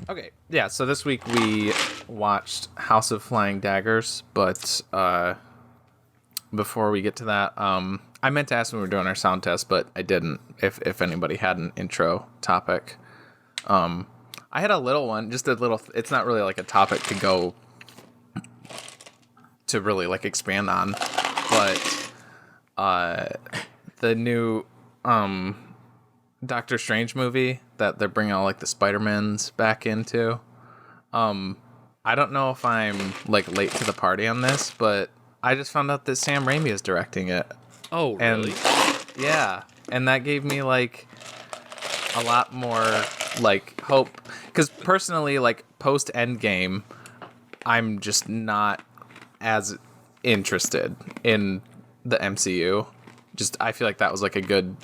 Okay, yeah, so this week we watched House of Flying Daggers, but before we get to that, I meant to ask when we were doing our sound test, but I didn't, if anybody had an intro topic. I had a little one, just a little, it's not really like a topic to go to really like expand on, but the new Doctor Strange movie that they're bringing all like the Spider-Mans back into. I don't know if I'm like late to the party on this, but I just found out that Sam Raimi is directing it. Oh, really? Yeah, and that gave me like a lot more like hope, because personally, like post Endgame, I'm just not as interested in the MCU. Just I feel like that was like a good,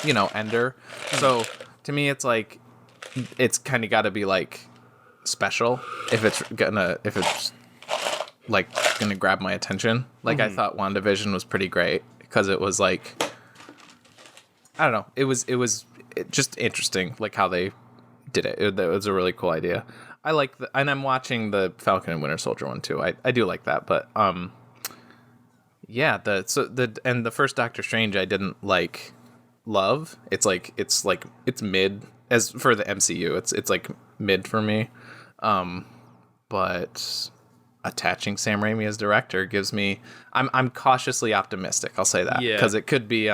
ender. So to me, it's like it's kind of got to be like special if it's like gonna grab my attention. Like I thought WandaVision was pretty great because it was like, I don't know, it was just interesting like how they did it. It was a really cool idea. I like and I'm watching the Falcon and Winter Soldier one too. I do like that, but yeah, the first Doctor Strange I didn't love. It's mid as for the MCU. It's like mid for me. But attaching Sam Raimi as director gives me, I'm cautiously optimistic. I'll say that because it could be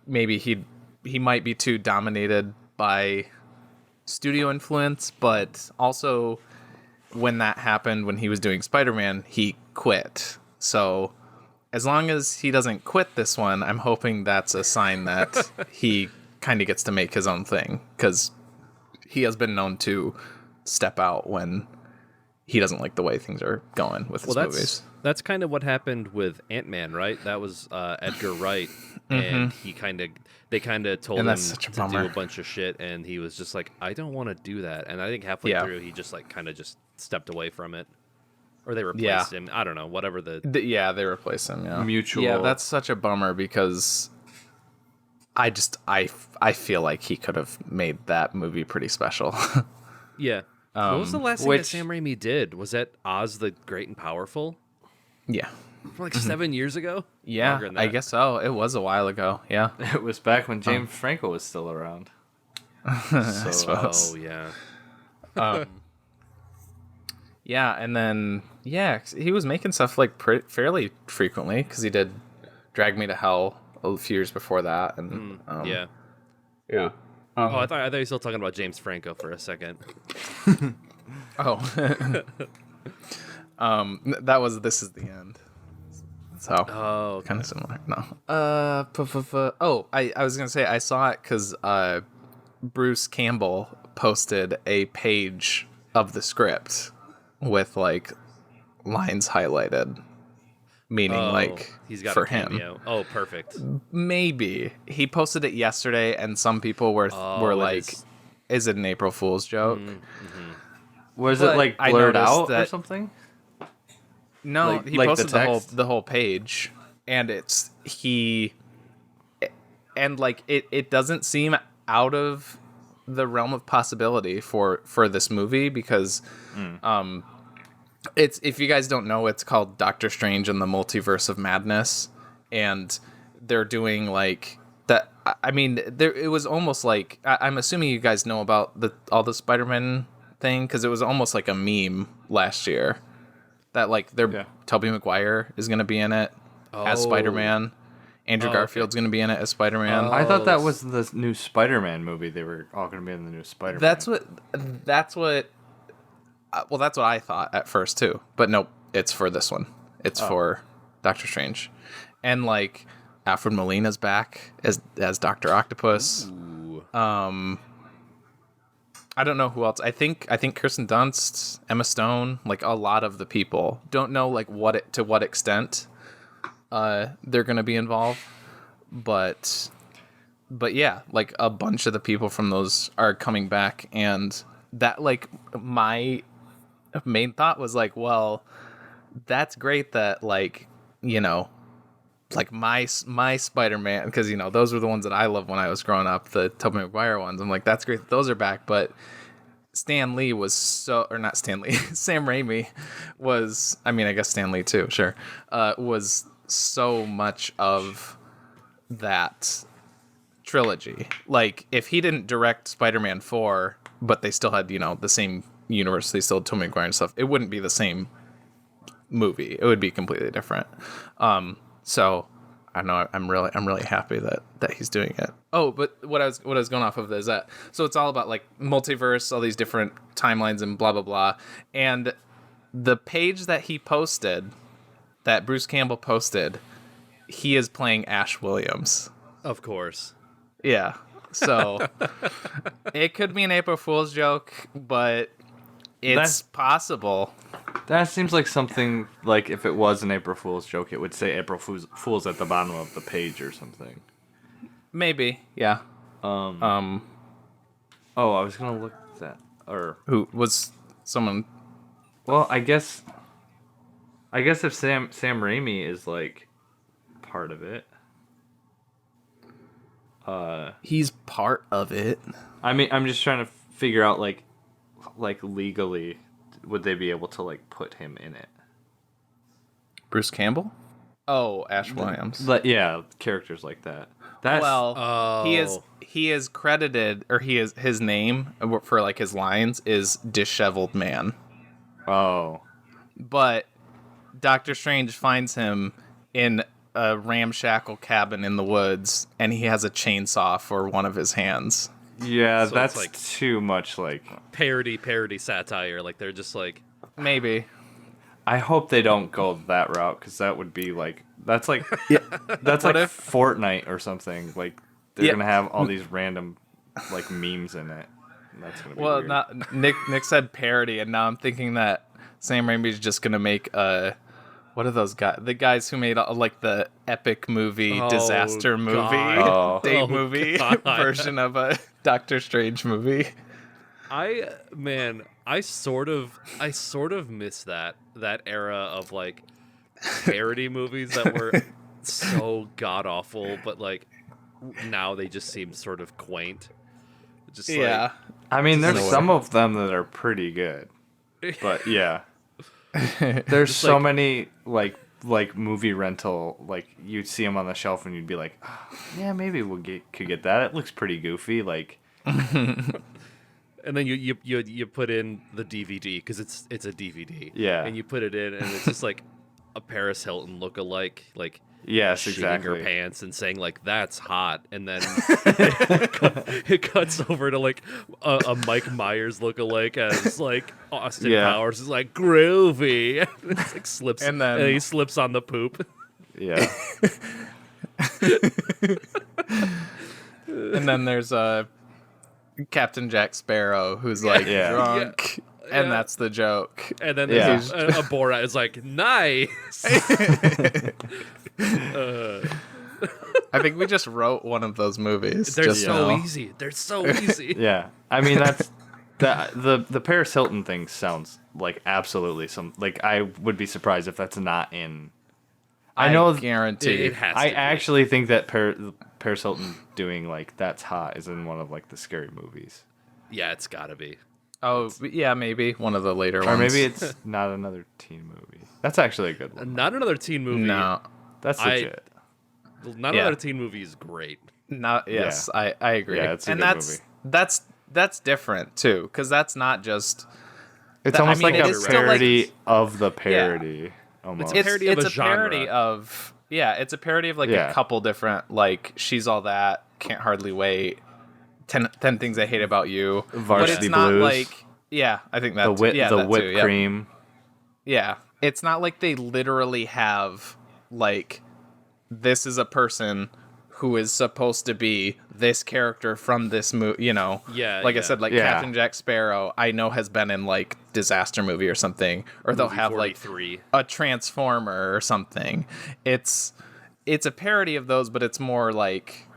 maybe he might be too dominated by studio influence, but also when that happened when he was doing Spider-Man, he quit. So as long as he doesn't quit this one, I'm hoping that's a sign that he kind of gets to make his own thing, because he has been known to step out when he doesn't like the way things are going with his movies. That's kind of what happened with Ant-Man, right? That was Edgar Wright, and they kind of told him to do a bunch of shit, and he was just like, I don't want to do that. And I think halfway through, he just kind of stepped away from it. Or they replaced him. I don't know, whatever they replaced him, yeah. Mutual. Yeah, that's such a bummer because I feel like he could have made that movie pretty special. Yeah. What was the last thing that Sam Raimi did? Was that Oz the Great and Powerful? Yeah. From like 7 years ago? Yeah, I guess so. It was a while ago, yeah. It was back when James Franco was still around. I suppose. Oh, yeah. Yeah, and then, he was making stuff like fairly frequently, because he did Drag Me to Hell a few years before that. And yeah. Yeah. I thought you were still talking about James Franco for a second. Oh. That was This Is the End. So, kind of similar. No. I was going to say, I saw it because Bruce Campbell posted a page of the script with like lines highlighted, meaning he's got for a cameo. him. Oh, perfect. Maybe he posted it yesterday, and some people were like, "Is it an April Fool's joke?" Was it like blurred out or something? No, he posted the whole page, and it's it doesn't seem out of the realm of possibility for this movie, because it's, if you guys don't know, it's called Doctor Strange and the Multiverse of Madness, and they're doing like that. I mean, it was almost like, I'm assuming you guys know about all the Spider-Man thing, because it was almost like a meme last year that like Tobey Maguire is going to be in it as Spider-Man. Andrew Garfield's going to be in it as Spider-Man. I thought that was the new Spider-Man movie. They were all going to be in the new Spider-Man. That's what I thought at first too. But nope, it's for this one. It's for Doctor Strange. And like Alfred Molina's back as Dr. Octopus. Ooh. I don't know who else. I think Kirsten Dunst, Emma Stone, like a lot of the people. Don't know like to what extent they're going to be involved, but yeah, like a bunch of the people from those are coming back, and that, like, my main thought was like, well, that's great that, like, like my Spider-Man, because those were the ones that I loved when I was growing up, the Tobey Maguire ones. I'm like, that's great that those are back, but Sam Raimi was, I mean, I guess Stan Lee too, sure, was so much of that trilogy. Like, if he didn't direct Spider-Man 4, but they still had, the same universe, they still had Tobey Maguire and stuff, it wouldn't be the same movie. It would be completely different. So I know I'm really happy that he's doing it. Oh, but what I was going off of is that, so it's all about like multiverse, all these different timelines and blah blah blah. And the page that he posted, that Bruce Campbell posted, he is playing Ash Williams. Of course. Yeah. So it could be an April Fool's joke, but it's possible. That seems like something, like if it was an April Fool's joke, it would say April Fool's at the bottom of the page or something. Maybe, yeah. Oh, I was gonna look at that. Or who was someone? Well, I guess if Sam Raimi is like part of it, he's part of it. I mean, I'm just trying to figure out like legally, would they be able to like put him in it? Bruce Campbell? Oh, Ash Williams. But yeah, characters like that. He is credited, or his name for like his lines is Disheveled Man. Oh. But Doctor Strange finds him in a ramshackle cabin in the woods, and he has a chainsaw for one of his hands. Yeah, so that's like too much like parody satire. Like they're just like, maybe. I hope they don't go that route, because that would be like that's like Fortnite or something. Like they're gonna have all these random like memes in it. And that's gonna be weird. Not Nick said parody, and now I'm thinking that Sam Raimi's just gonna make what are those guys? The guys who made like the epic movie, disaster movie, date movie version of a Doctor Strange movie. I sort of miss that era of like parody movies that were so god awful, but like now they just seem sort of quaint. Just yeah. I mean, there's some of them that are pretty good, but yeah. There's so like, many like movie rental, like you'd see them on the shelf and you'd be like, oh, yeah, maybe could get that. It looks pretty goofy, like. And then you put in the DVD because it's a DVD. Yeah. And you put it in and it's just like a Paris Hilton lookalike, like yes, shitting exactly. her pants and saying like that's hot, and then it cuts over to like a Mike Myers lookalike as like Austin Powers is like groovy. It's like slips and he slips on the poop. Yeah. And then there's Captain Jack Sparrow who's like drunk. Yeah. And that's the joke. And then there's a Borat is like, nice. I think we just wrote one of those movies. They're so easy. They're so easy. Yeah. I mean, that's the Paris Hilton thing sounds like absolutely some, like I would be surprised if that's not in. I know, guarantee it has to I be. actually think that Paris Hilton doing like That's Hot is in one of like the scary movies. Yeah, it's gotta be. Oh, yeah, maybe one of the later ones. Or maybe it's not another teen movie. That's actually a good one. Not another teen movie. No. That's legit. Not another teen movie is great. Yes, I agree. Yeah, it's a good movie. That's different, too, because that's not just... It's almost like a parody of the parody. Yeah. Almost. It's a parody of a genre. Parody of... Yeah, it's a parody of like a couple different, like, She's All That, Can't Hardly Wait... 10 Things I Hate About You. Varsity but it's not Blues. Like, yeah, I think that the whipped too, cream. Yeah, it's not like they literally have like, this is a person who is supposed to be this character from this movie, you know. Yeah. Like I said, like Captain Jack Sparrow, I know has been in like disaster movie or something, or they'll have 43. Like a Transformer or something. It's a parody of those, but it's more like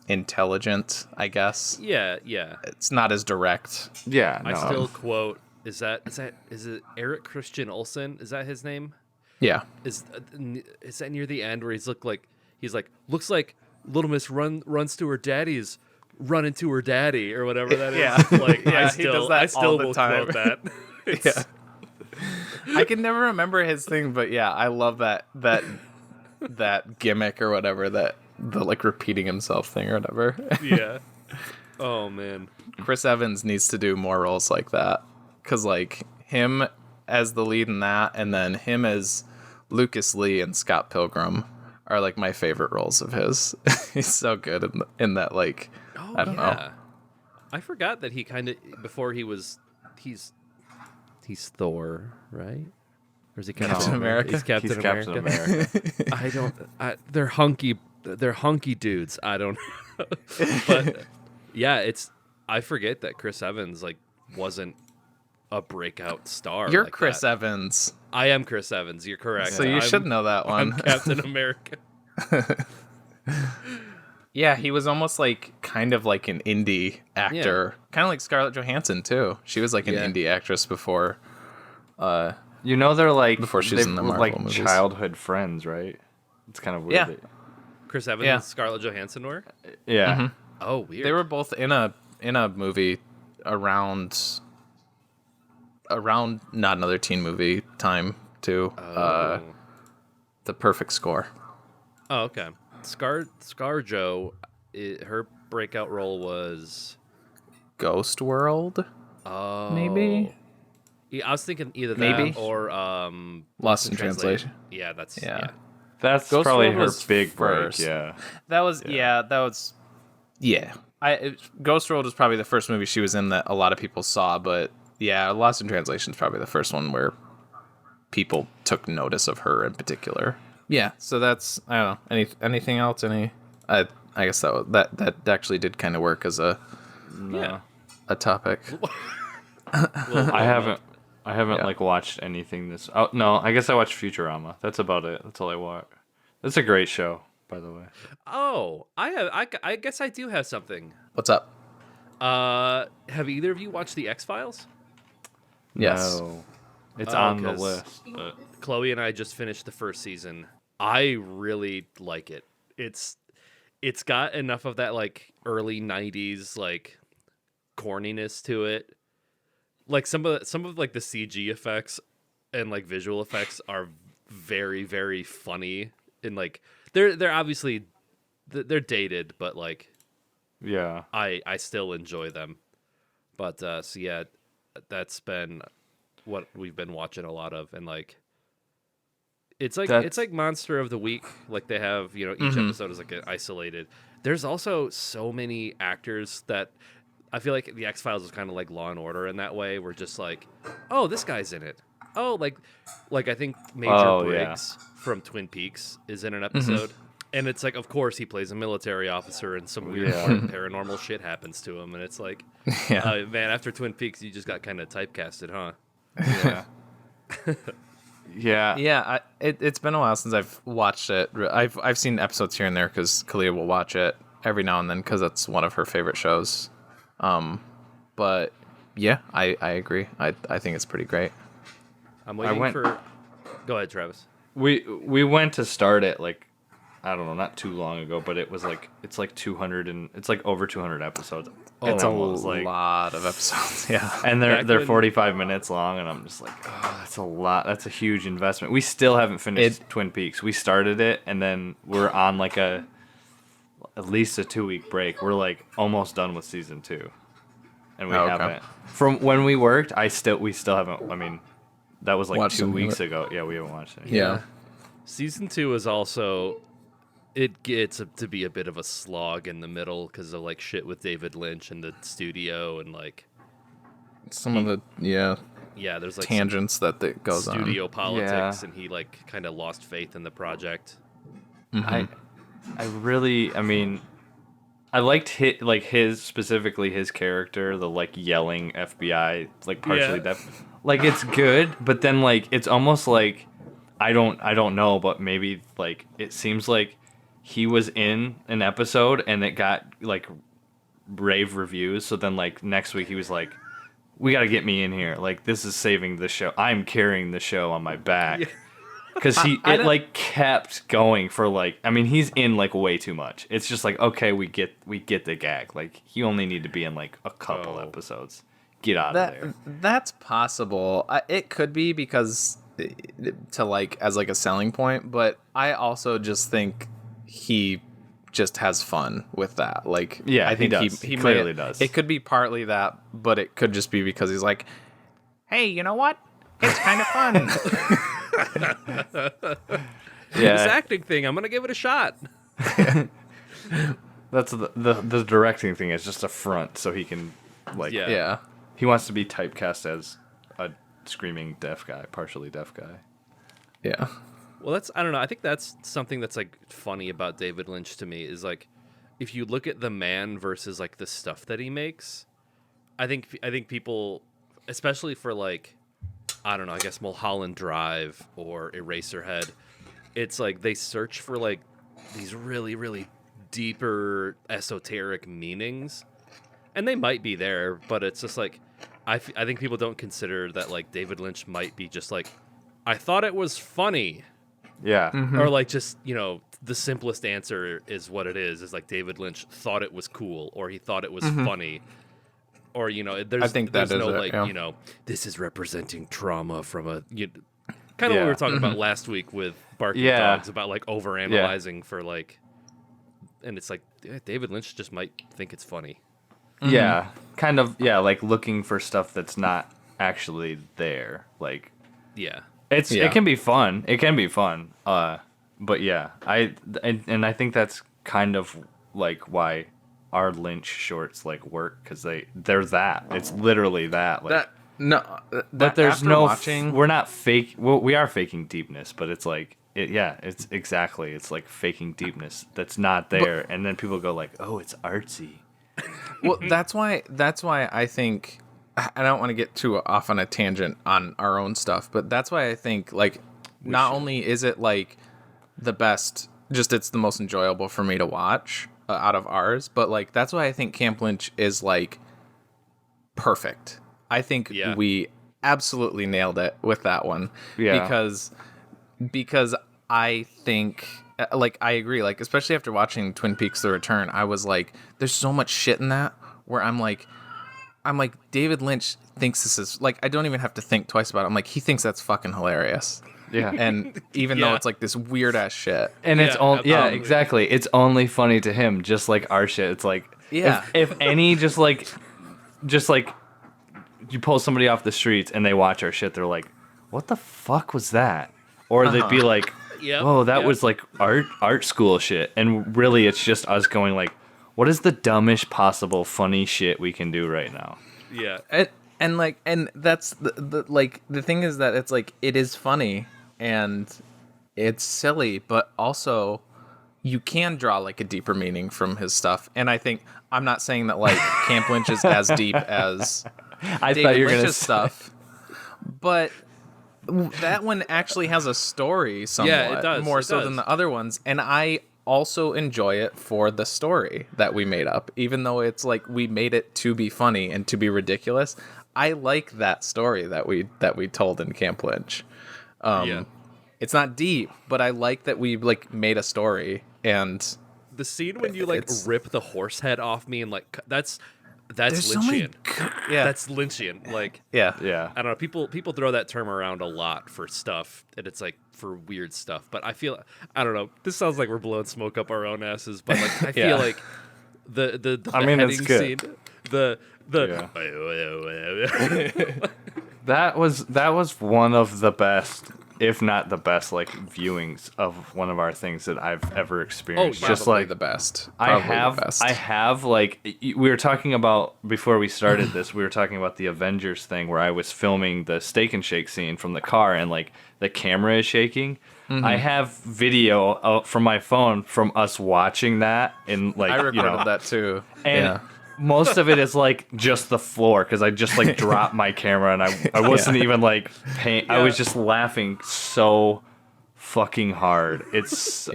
intelligent, I guess. Yeah. It's not as direct. Yeah, no. I still quote, is it Eric Christian Olsen? Is that his name? Yeah. Is that near the end where he's like looks like Little Miss runs to her daddy's running to her daddy or whatever that is. Yeah. Like Yeah, I still will time. quote that. Yeah. I can never remember his thing, but yeah, I love that gimmick or whatever, the like repeating himself thing or whatever. Yeah. Oh man. Chris Evans needs to do more roles like that, because like him as the lead in that, and then him as Lucas Lee and Scott Pilgrim are like my favorite roles of his. He's so good in that, like, I don't know. I forgot that he kind of before he's Thor, right? Or is he Captain America? He's Captain America. They're hunky dudes. I don't know. But yeah, I forget that Chris Evans like wasn't a breakout star. You're like Chris that. Evans. I am Chris Evans. You're correct. So you should know that one. I'm Captain America. Yeah, he was almost like kind of like an indie actor, kind of like Scarlett Johansson too. She was like an indie actress before. They're like before she's in the Marvel like movies. childhood friends, right? It's kind of weird. Yeah. Chris Evans and Scarlett Johansson were? Yeah. Mm-hmm. Oh, weird. They were both in a movie around not another teen movie time too. The Perfect Score. Oh, okay. ScarJo, her breakout role was Ghost World. Maybe. Yeah, I was thinking either Maybe. that or Lost in Translation. Yeah, that's That's Ghost probably World her was big first. break. Yeah. That was Ghost World was probably the first movie she was in that a lot of people saw, but yeah, Lost in Translation is probably the first one where people took notice of her in particular. Yeah, so that's, I don't know, anything else? I guess that actually did kind of work as a topic. I haven't like watched anything this. Oh no, I guess I watched Futurama. That's about it. That's all I watch. That's a great show, by the way. Oh, I guess I do have something. What's up? Have either of you watched the X-Files? Yes. No. It's on the list. But... Chloe and I just finished the first season. I really like it. It's got enough of that like early 90s like corniness to it. Like some of like the CG effects and like visual effects are very, very funny, and like they're obviously they're dated, but like yeah, I still enjoy them. But so yeah, that's been what we've been watching a lot of, and like it's like Monster of the Week. Like they have, each episode is like isolated. There's also so many actors that I feel like the X-Files is kind of like Law and Order in that way. We're just like, oh, this guy's in it. Oh, like I think Major Briggs from Twin Peaks is in an episode. And it's like, of course, he plays a military officer and some weird paranormal shit happens to him. And it's like, man, after Twin Peaks, you just got kind of typecasted, huh? Yeah. Yeah, it's been a while since I've watched it. I've seen episodes here and there because Kalia will watch it every now and then because it's one of her favorite shows. But yeah, I agree. I think it's pretty great. I'm waiting for. Go ahead, Travis. We went to start it like, I don't know, not too long ago, but it was like it's like 200 and it's like over 200 episodes. It's a lot of episodes, yeah. And they're 45 minutes long, and I'm just like, oh, that's a lot. That's a huge investment. We still haven't finished Twin Peaks. We started it, and then we're on like at least a 2-week break. We're like almost done with season 2, and we haven't. From when we worked, we still haven't. I mean, that was like 2 weeks ago. Yeah, we haven't watched it. Yeah. Season 2 is also. It gets to be a bit of a slog in the middle because of like shit with David Lynch and the studio and like some of the there's like tangents that goes on studio politics, and he like kind of lost faith in the project. I mean, I liked his specifically his character, the like yelling FBI, like partially that, like it's good, but then like it's almost like I don't know, but maybe like it seems like he was in an episode and it got like rave reviews. So then like next week he was like, we got to get me in here. Like this is saving the show. I'm carrying the show on my back. because it like kept going for like, I mean, he's in like way too much. It's just like, okay, we get the gag. Like he only need to be in like a couple episodes. Get out of there. That's possible. It could be because to like as like a selling point, but I also just think he just has fun with that. Like, yeah, I think he clearly does. It could be partly that, but it could just be because he's like, hey, you know what? It's kind of fun. This acting thing, I'm gonna give it a shot. That's the directing thing is just a front, so he can like he wants to be typecast as a screaming deaf guy, partially deaf guy. Yeah. Well, I don't know. I think that's something that's like funny about David Lynch to me is like, if you look at the man versus like the stuff that he makes, I think people, especially for like, I don't know, I guess Mulholland Drive or Eraserhead, it's like they search for like these really, really deeper esoteric meanings, and they might be there, but it's just like, I think people don't consider that like David Lynch might be just like, I thought it was funny. Yeah. Mm-hmm. Or like just, you know, the simplest answer is what it is like David Lynch thought it was cool, or he thought it was funny. Or, you know, there's no like, you know, this is representing trauma from a, kind of what we were talking about last week with Barking Dogs about like overanalyzing for like, and it's like, David Lynch just might think it's funny. Yeah, kind of. Yeah, like looking for stuff that's not actually there. Like, it can be fun. It can be fun. But yeah, I think that's kind of like why our Lynch shorts like work, because they're that. It's literally that. Like but there's no watching. We're not fake. Well, we are faking deepness, but it's like it's exactly. It's like faking deepness that's not there, and then people go like, oh, it's artsy. Well, that's why I think, I don't want to get too off on a tangent on our own stuff, but that's why I think like not only is it like the best, just it's the most enjoyable for me to watch out of ours, but like that's why I think Camp Lynch is like perfect. I think we absolutely nailed it with that one. Yeah. Because I think, like, I agree, like, especially after watching Twin Peaks: The Return, I was like, there's so much shit in that where I'm like, David Lynch thinks this is, like, I don't even have to think twice about it. I'm like, he thinks that's fucking hilarious. Yeah. And even though it's like this weird ass shit. And it's only, exactly. It's only funny to him, just like our shit. It's like, if any, just like, you pull somebody off the streets and they watch our shit, they're like, what the fuck was that? Or they'd be like, oh, that was like art school shit. And really, it's just us going like, what is the dumbest possible funny shit we can do right now? Yeah. And that's the thing is that it's like, it is funny and it's silly, but also you can draw like a deeper meaning from his stuff. And I think, I'm not saying that like Camp Lynch is as deep as David Lynch's stuff, but that one actually has a story somewhat. Yeah, it does. More so than the other ones. And I also enjoy it for the story that we made up. Even though it's like we made it to be funny and to be ridiculous, I like that story that we told in Camp Lynch. It's not deep, but I like that we like made a story. And the scene when you like rip the horse head off me and like that's Lynchian. That's Lynchian. Like, yeah. I don't know. People throw that term around a lot for stuff, and it's like for weird stuff. But I don't know. This sounds like we're blowing smoke up our own asses. But like, I feel like the beheading scene, that was one of the best, if not the best, like viewings of one of our things that I've ever experienced. Oh, just like the best. I have like, we were talking about before we started this. We were talking about the Avengers thing where I was filming the Steak and Shake scene from the car and like the camera is shaking. Mm-hmm. I have video from my phone from us watching that, and like I recorded that too. And most of it is like just the floor because I just like dropped my camera and I wasn't even like paying. I was just laughing so fucking hard. It's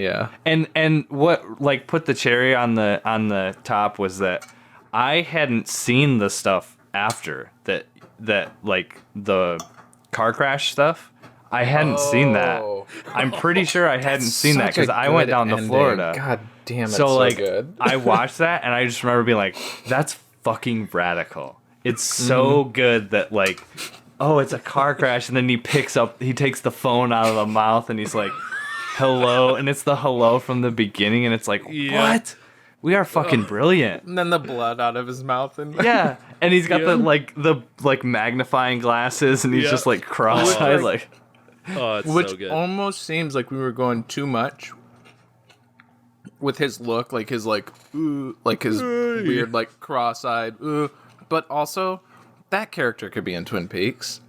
And what like put the cherry on the top was that I hadn't seen the stuff after that like the car crash stuff. I hadn't seen that. I'm pretty sure I hadn't seen that because I went down to Florida. God damn, it's so like, good. I watched that and I just remember being like, "That's fucking radical." It's so good that like, oh, it's a car crash, and then he takes the phone out of the mouth, and he's like, "Hello," and it's the hello from the beginning, and it's like, what? We are fucking brilliant. And then the blood out of his mouth, and yeah, and he's got the magnifying glasses, and he's just like cross-eyed, like. Oh, it's which so good. almost seems like we were going too much with his look, like his weird like cross-eyed. But also, that character could be in Twin Peaks.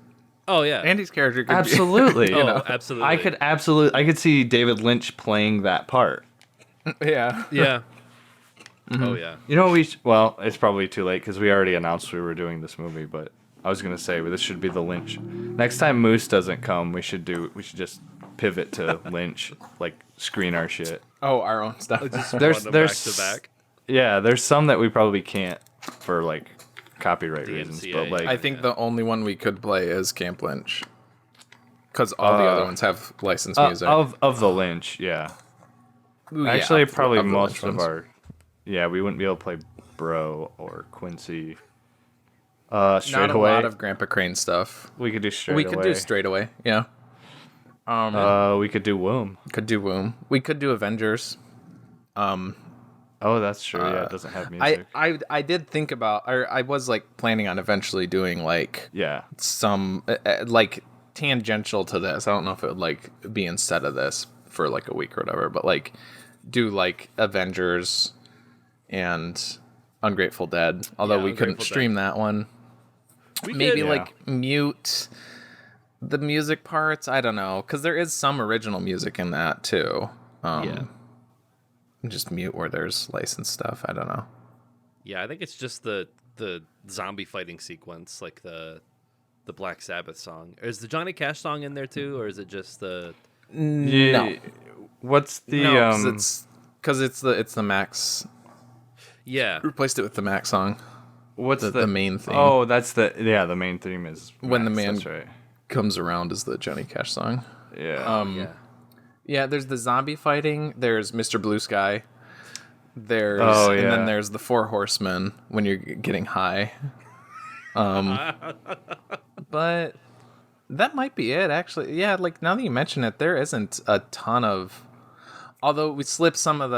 Oh yeah, Andy's character could absolutely. be. Absolutely. I could see David Lynch playing that part. Yeah. Yeah. Oh yeah. You know well, it's probably too late because we already announced we were doing this movie, but I was gonna say this should be the Lynch. Next time Moose doesn't come, we should just pivot to Lynch, like screen our shit. Oh, our own stuff. There's back to back. Yeah, there's some that we probably can't for like copyright reasons, but like I think the only one we could play is Camp Lynch, because all the other ones have licensed music of the Lynch. Yeah, actually, probably most of our. Yeah, we wouldn't be able to play Bro or Quincy. Straight Not Away. A lot of Grandpa Crane stuff. We could do Straight We Away. could do Straight Away. Yeah. We could do Womb. Could do Womb. We could do Avengers. Oh, that's true. Yeah, it doesn't have music. I did think about, or I was like planning on eventually doing like some like tangential to this. I don't know if it would like be instead of this for like a week or whatever, but like do like Avengers and Ungrateful Dead. Although we couldn't stream that one. Maybe like mute the music parts. I don't know, because there is some original music in that too. Just mute where there's licensed stuff. I don't know. Yeah, I think it's just the zombie fighting sequence, like the Black Sabbath song. Is the Johnny Cash song in there too, or is it just the? No. What's the? No, because it's the Max. Yeah. Replaced it with the Max song. What's the main theme? Oh, that's the the main theme is when Max, the man that's right. comes around is the Johnny Cash song. Yeah. Yeah, there's the zombie fighting. There's Mr. Blue Sky. There's and then there's the Four Horsemen when you're getting high. But that might be it, actually. Yeah, like now that you mention it, there isn't a ton of. Although we slipped some of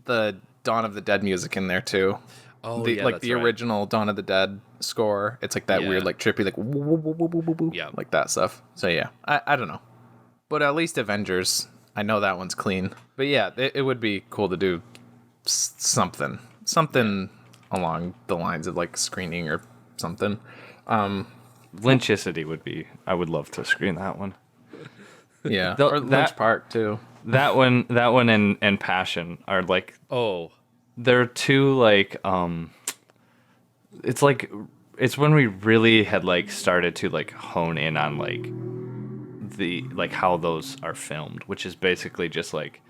the Dawn of the Dead music in there too. Oh, the original Dawn of the Dead score. It's like that weird, like trippy, like woo, woo, woo, woo, woo, woo, like that stuff. So yeah, I don't know, but at least Avengers, I know that one's clean. But yeah, it would be cool to do something along the lines of like screening or something. Lynchicity would be. I would love to screen that one. Yeah, or Lynch Park too. That one, and Passion are like they're two like it's when we really had like started to like hone in on like the like how those are filmed, which is basically just like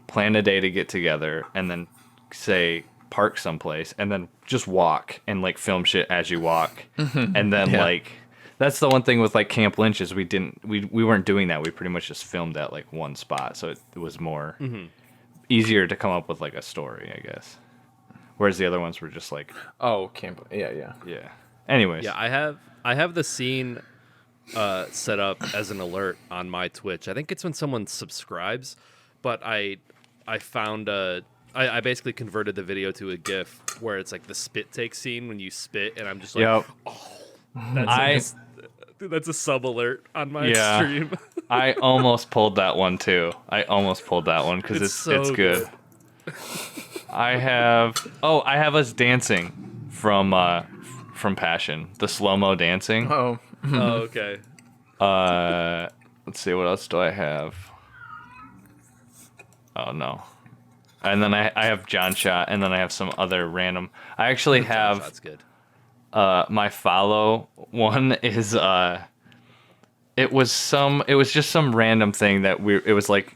plan a day to get together and then say park someplace and then just walk and like film shit as you walk. And then like that's the one thing with like Camp Lynch is we weren't doing that. We pretty much just filmed at like one spot, so it was more easier to come up with like a story, I guess. Whereas the other ones were just like Camp. Yeah. Anyways, I have the scene set up as an alert on my Twitch. I think it's when someone subscribes, but I found I basically converted the video to a GIF where it's like the spit take scene when you spit, and I'm just like, that's a sub alert on my stream. I almost pulled that one too. Because it's good. I have us dancing from Passion, the slow-mo dancing. Oh, okay. Let's see, what else do I have? Oh no. And then I have John Shot, and then I have some other random. I actually have. That's good. My follow one is it was just some random thing that it was like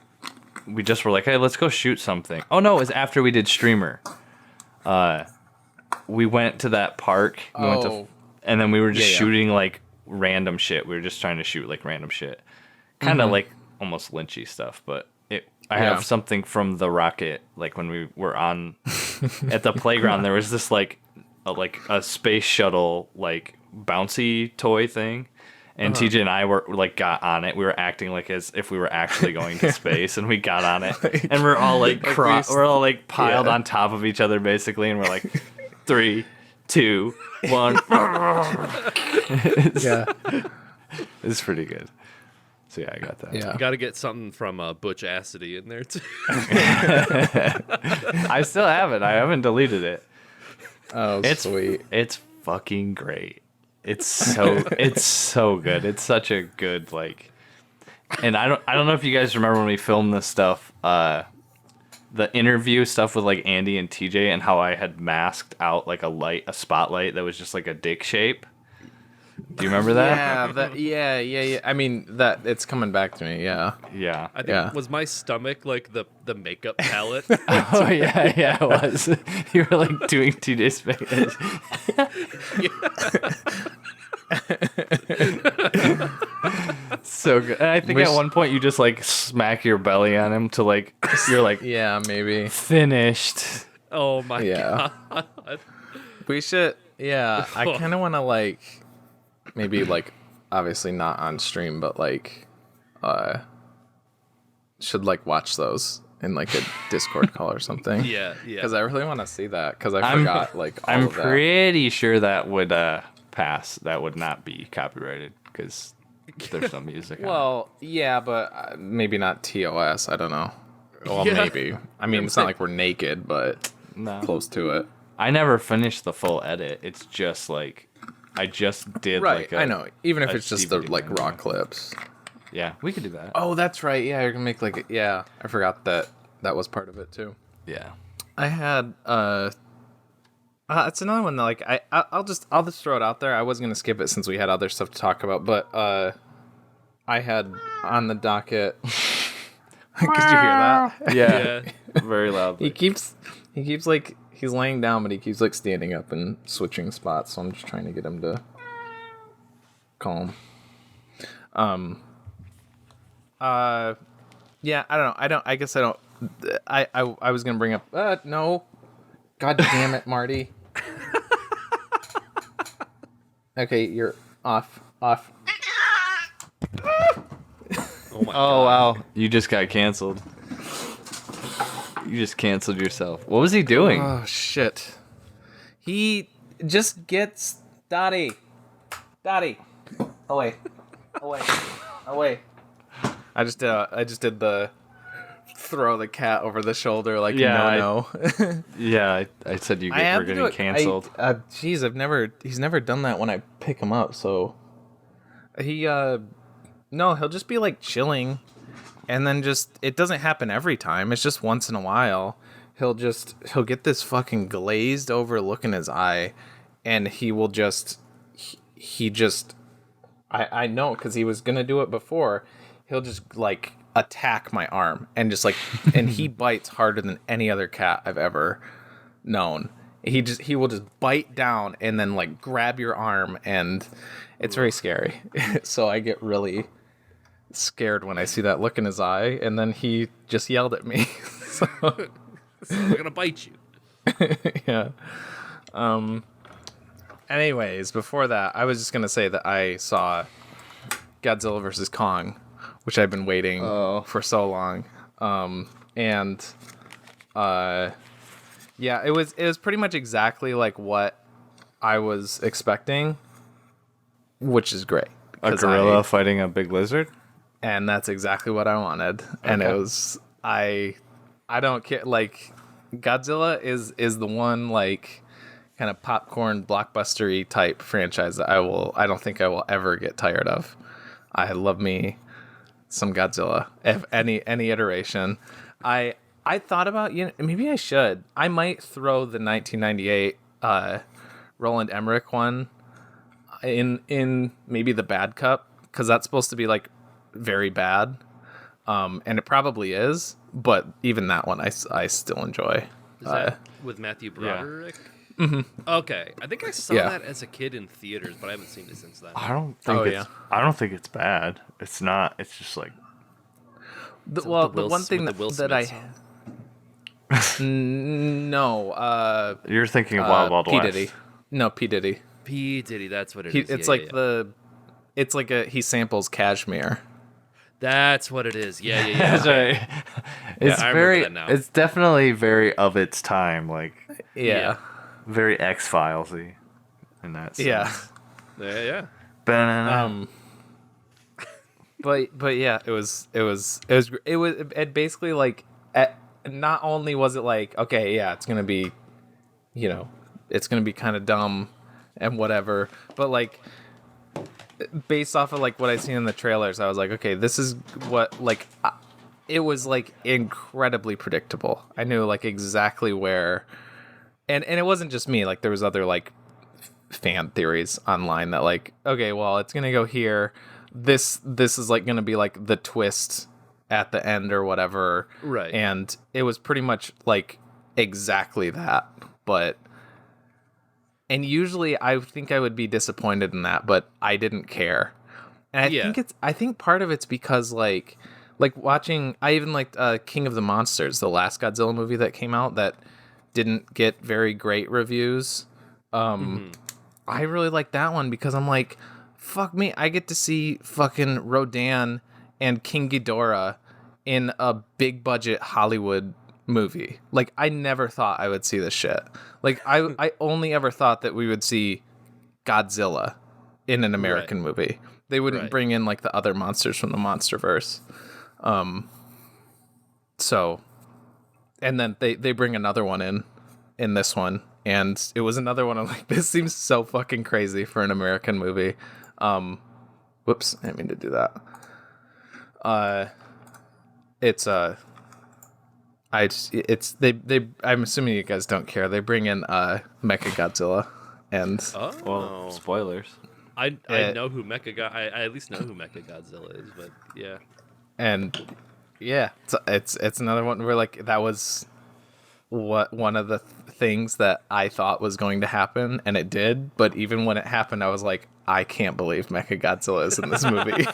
we just were like, hey, let's go shoot something. Oh no, it was after we did Streamer. We went to that park. And then we were just shooting like random shit. We were just trying to shoot like random shit. kind of like almost lynchy stuff, but I have something from the rocket, like when we were on at the playground, there was this like a space shuttle like bouncy toy thing, and TJ and I were like got on it. We were acting like as if we were actually going to space, and we got on it, and we're all like we're all like piled on top of each other basically, and we're like 3, 2, 1. It's pretty good. So yeah, I got that. Yeah. You got to get something from Butch Cassidy in there too. I still have it. I haven't deleted it. Oh, sweet. It's fucking great. It's so good. It's such a good like. And I don't know if you guys remember when we filmed this stuff, the interview stuff with like Andy and TJ, and how I had masked out like a spotlight that was just like a dick shape. Do you remember that? Yeah. I mean, that it's coming back to me. Yeah. I think was my stomach like the makeup palette. Oh yeah, it was. You were like doing TJ's face. So good. And I think at one point you just like smack your belly on him to like you're like maybe finished. Oh my god. We should. Yeah, I kind of want to like. Maybe like obviously not on stream, but like should like watch those in like a Discord call or something. Yeah. Because I really want to see that because I forgot like all I'm of that. pretty sure that would pass. That would not be copyrighted because there's some music. Well, yeah, but maybe not TOS. I don't know. Well, maybe. I mean, it's not like we're naked, but close to it. I never finished the full edit. It's just like. I just did like I know. Even if it's just the like raw clips. Yeah, we could do that. Oh, that's right. Yeah, you're gonna make like I forgot that was part of it too. Yeah. I had it's another one that like I'll just throw it out there. I was gonna skip it since we had other stuff to talk about, but I had on the docket. Could you hear that? Yeah. Very loud. He keeps like. He's laying down, but he keeps like standing up and switching spots. So I'm just trying to get him to calm. Yeah, I don't know. I guess I don't. I was gonna bring up. No. God damn it, Marty. Okay, you're off. Oh my God. Wow! You just got canceled. You just canceled yourself. What was he doing? Oh, shit. He just gets... Dottie. Away. I just did the throw the cat over the shoulder like no. I said you were getting canceled. He's never done that when I pick him up, so... he'll just be like chilling. And then it doesn't happen every time. It's just once in a while. He'll get this fucking glazed over look in his eye, and he will I know because he was gonna do it before. He'll just like attack my arm and just like, and he bites harder than any other cat I've ever known. He will just bite down and then like grab your arm, and it's very scary. So I get really scared when I see that look in his eye, and then he just yelled at me. So I'm gonna bite you. Yeah. Anyways, before that, I was just gonna say that I saw Godzilla vs. Kong, which I've been waiting for so long. It was pretty much exactly like what I was expecting, which is great. A gorilla fighting a big lizard? And that's exactly what I wanted. Okay. And it was I don't care, like Godzilla is the one like kind of popcorn blockbuster-y type franchise that I don't think I will ever get tired of. I love me some Godzilla. If any iteration. I thought about, maybe I should. I might throw the 1998 Roland Emmerich one in maybe the bad cup, because that's supposed to be like very bad, and it probably is, but even that one I still enjoy. Is that with Matthew Broderick? Okay, I think I saw that as a kid in theaters, but I haven't seen it since then. I don't think it's bad. It's not. It's just like the one thing that I no, you're thinking of Wild Wild P. West. Diddy. No, P. Diddy. P. Diddy, that's what it is. It's like he samples Cashmere. That's what it is. Yeah. That's right. It's I very. remember that now. It's definitely very of its time. Like Yeah. very X-Filesy in that sense. Yeah. But yeah, it basically like not only was it like, okay, yeah, it's gonna be, it's gonna be kind of dumb and whatever, but like based off of like what I seen in the trailers, I was like, okay, this is what like it was like incredibly predictable. I knew like exactly where, and it wasn't just me. Like there was other like fan theories online that like, okay, well, it's gonna go here. This is like gonna be like the twist at the end or whatever, right? And it was pretty much like exactly that. And usually I think I would be disappointed in that, but I didn't care. And I think part of it's because like watching, I even liked King of the Monsters, the last Godzilla movie that came out that didn't get very great reviews. I really like that one because I'm like, fuck me, I get to see fucking Rodan and King Ghidorah in a big budget Hollywood movie. Like I never thought I would see this shit. Like I only ever thought that we would see Godzilla in an American movie. They wouldn't bring in like the other monsters from the Monsterverse. So, and then they bring another one in this one, and it was another one. I'm like, this seems so fucking crazy for an American movie. Whoops, I didn't mean to do that. I'm assuming you guys don't care. They bring in Mechagodzilla, and well, spoilers. I know who I at least know who Mechagodzilla is, but yeah. And yeah, it's another one where like that was one of the things that I thought was going to happen, and it did. But even when it happened, I was like, I can't believe Mechagodzilla is in this movie.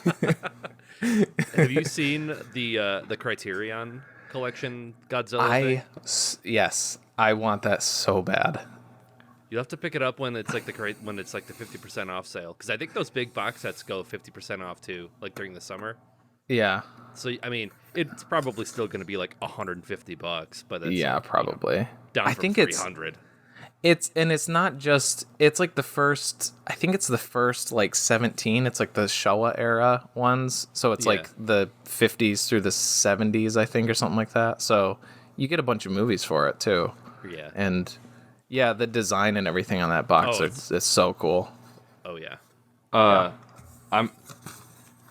Have you seen the Criterion Collection Godzilla thing? Yes, I want that so bad. You'll have to pick it up when it's like the 50% off sale, because I think those big box sets go 50% off too, like during the summer. Yeah. So I mean, it's probably still going to be like $150, but that's probably down from $300. It's not just, it's like the first like 17. It's like the Showa era ones. So it's like the 50s through the 70s, I think, or something like that. So you get a bunch of movies for it too. Yeah. And yeah, the design and everything on that box it's so cool. Oh yeah.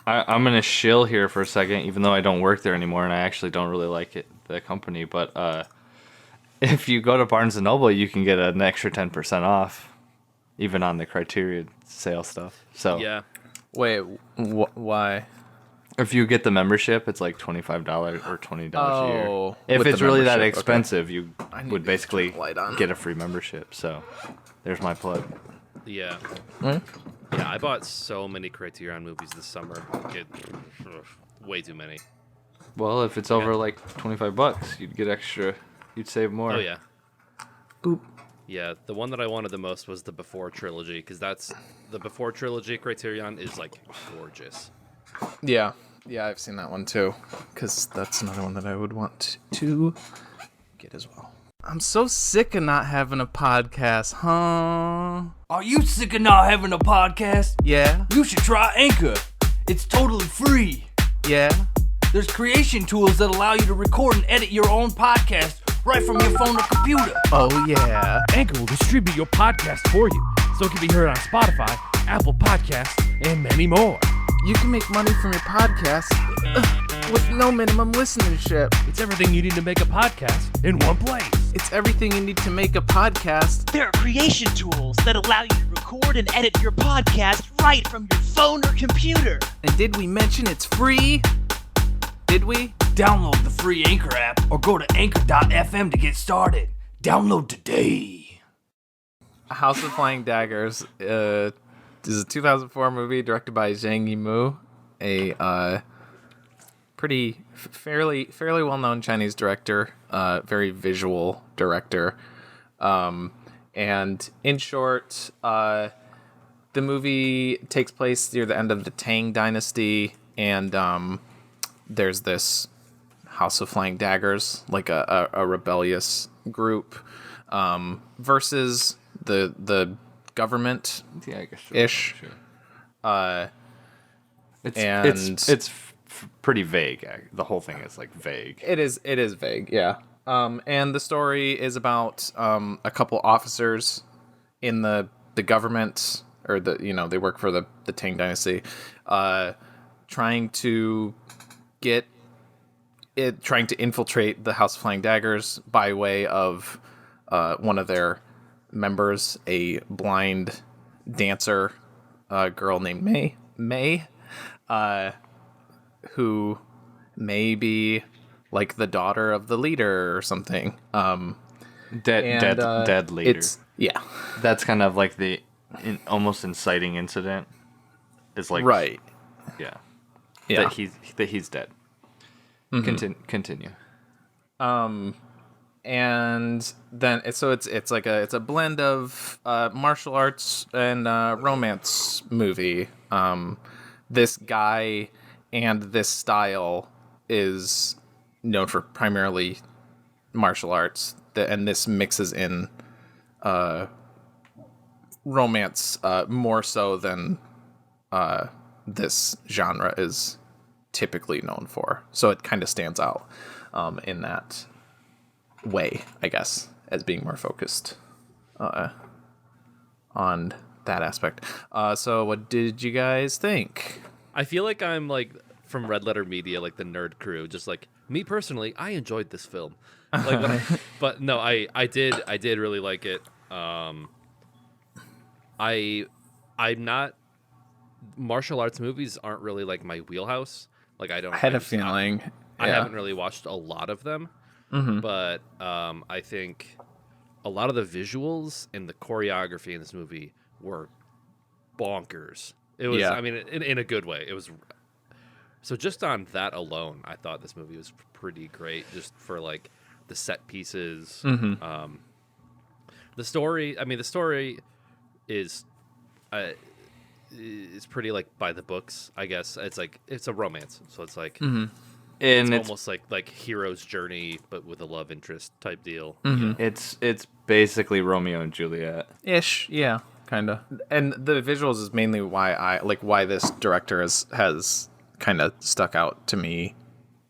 I'm gonna shill here for a second, even though I don't work there anymore, and I actually don't really like the company. But if you go to Barnes & Noble, you can get an extra 10% off, even on the Criterion sale stuff. So yeah. Wait, why? If you get the membership, it's like $25 or $20 a year. If with it's the really that membership, expensive, you would basically light on. get a free membership. So there's my plug. Yeah. Hmm? Yeah, I bought so many Criterion movies this summer. Way too many. Well, if it's over like $25, you'd get extra. You'd save more. Oh yeah. Boop. Yeah, the one that I wanted the most was the Before trilogy, because that's the Before trilogy Criterion is like gorgeous. Yeah, I've seen that one too, because that's another one that I would want to get as well. I'm so sick of not having a podcast, huh? Are you sick of not having a podcast? Yeah. You should try Anchor. It's totally free. Yeah. There's creation tools that allow you to record and edit your own podcast right from your phone or computer. Oh, yeah. Anchor will distribute your podcast for you, so it can be heard on Spotify, Apple Podcasts, and many more. You can make money from your podcast with no minimum listenership. It's everything you need to make a podcast in one place. It's everything you need to make a podcast. There are creation tools that allow you to record and edit your podcast right from your phone or computer. And did we mention it's free? Did we? Download the free Anchor app or go to anchor.fm to get started. Download today. House of Flying Daggers is a 2004 movie directed by Zhang Yimou, a fairly well-known Chinese director, very visual director. And in short, the movie takes place near the end of the Tang Dynasty, and there's this House of Flying Daggers, like a rebellious group, versus the government ish. Sure. It's pretty vague. The whole thing is like vague. It is vague, yeah. And the story is about a couple officers in the government, or they work for the Tang Dynasty, trying to infiltrate the House of Flying Daggers by way of one of their members, a blind dancer, girl named May, who may be like the daughter of the leader or something. Dead leader. Yeah. That's kind of like the almost inciting incident. Is like right. Yeah. Yeah. That he's dead. Mm-hmm. Continue. And then it's a blend of martial arts and romance movie. This guy and this style is known for primarily martial arts, and this mixes in romance more so than this genre is typically known for. So it kind of stands out in that way, I guess, as being more focused on that aspect. So what did you guys think? I feel like I'm like from Red Letter Media, like the nerd crew, just like me personally, I enjoyed this film. Like, but no, I did really like it. I'm not, martial arts movies aren't really like my wheelhouse. Like I had a feeling. I haven't really watched a lot of them, but I think a lot of the visuals and the choreography in this movie were bonkers. It was, I mean, in a good way. It was. So just on that alone, I thought this movie was pretty great. Just for like the set pieces, the story. I mean, the story is pretty like by the books, I guess. It's like it's a romance, so it's like it's almost like hero's journey, but with a love interest type deal. Mm-hmm. It's basically Romeo and Juliet ish, yeah, kind of. And the visuals is mainly why this director has kind of stuck out to me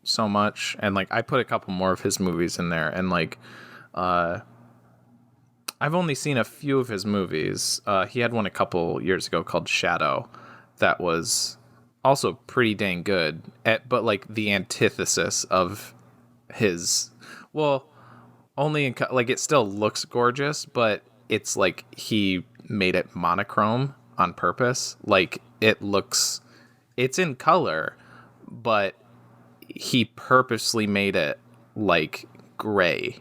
so much. And like I put a couple more of his movies in there, and like I've only seen a few of his movies. He had one a couple years ago called Shadow that was also pretty dang good, but like the antithesis of his, well, only in like it still looks gorgeous, but it's like he made it monochrome on purpose. Like it's in color, but he purposely made it like gray.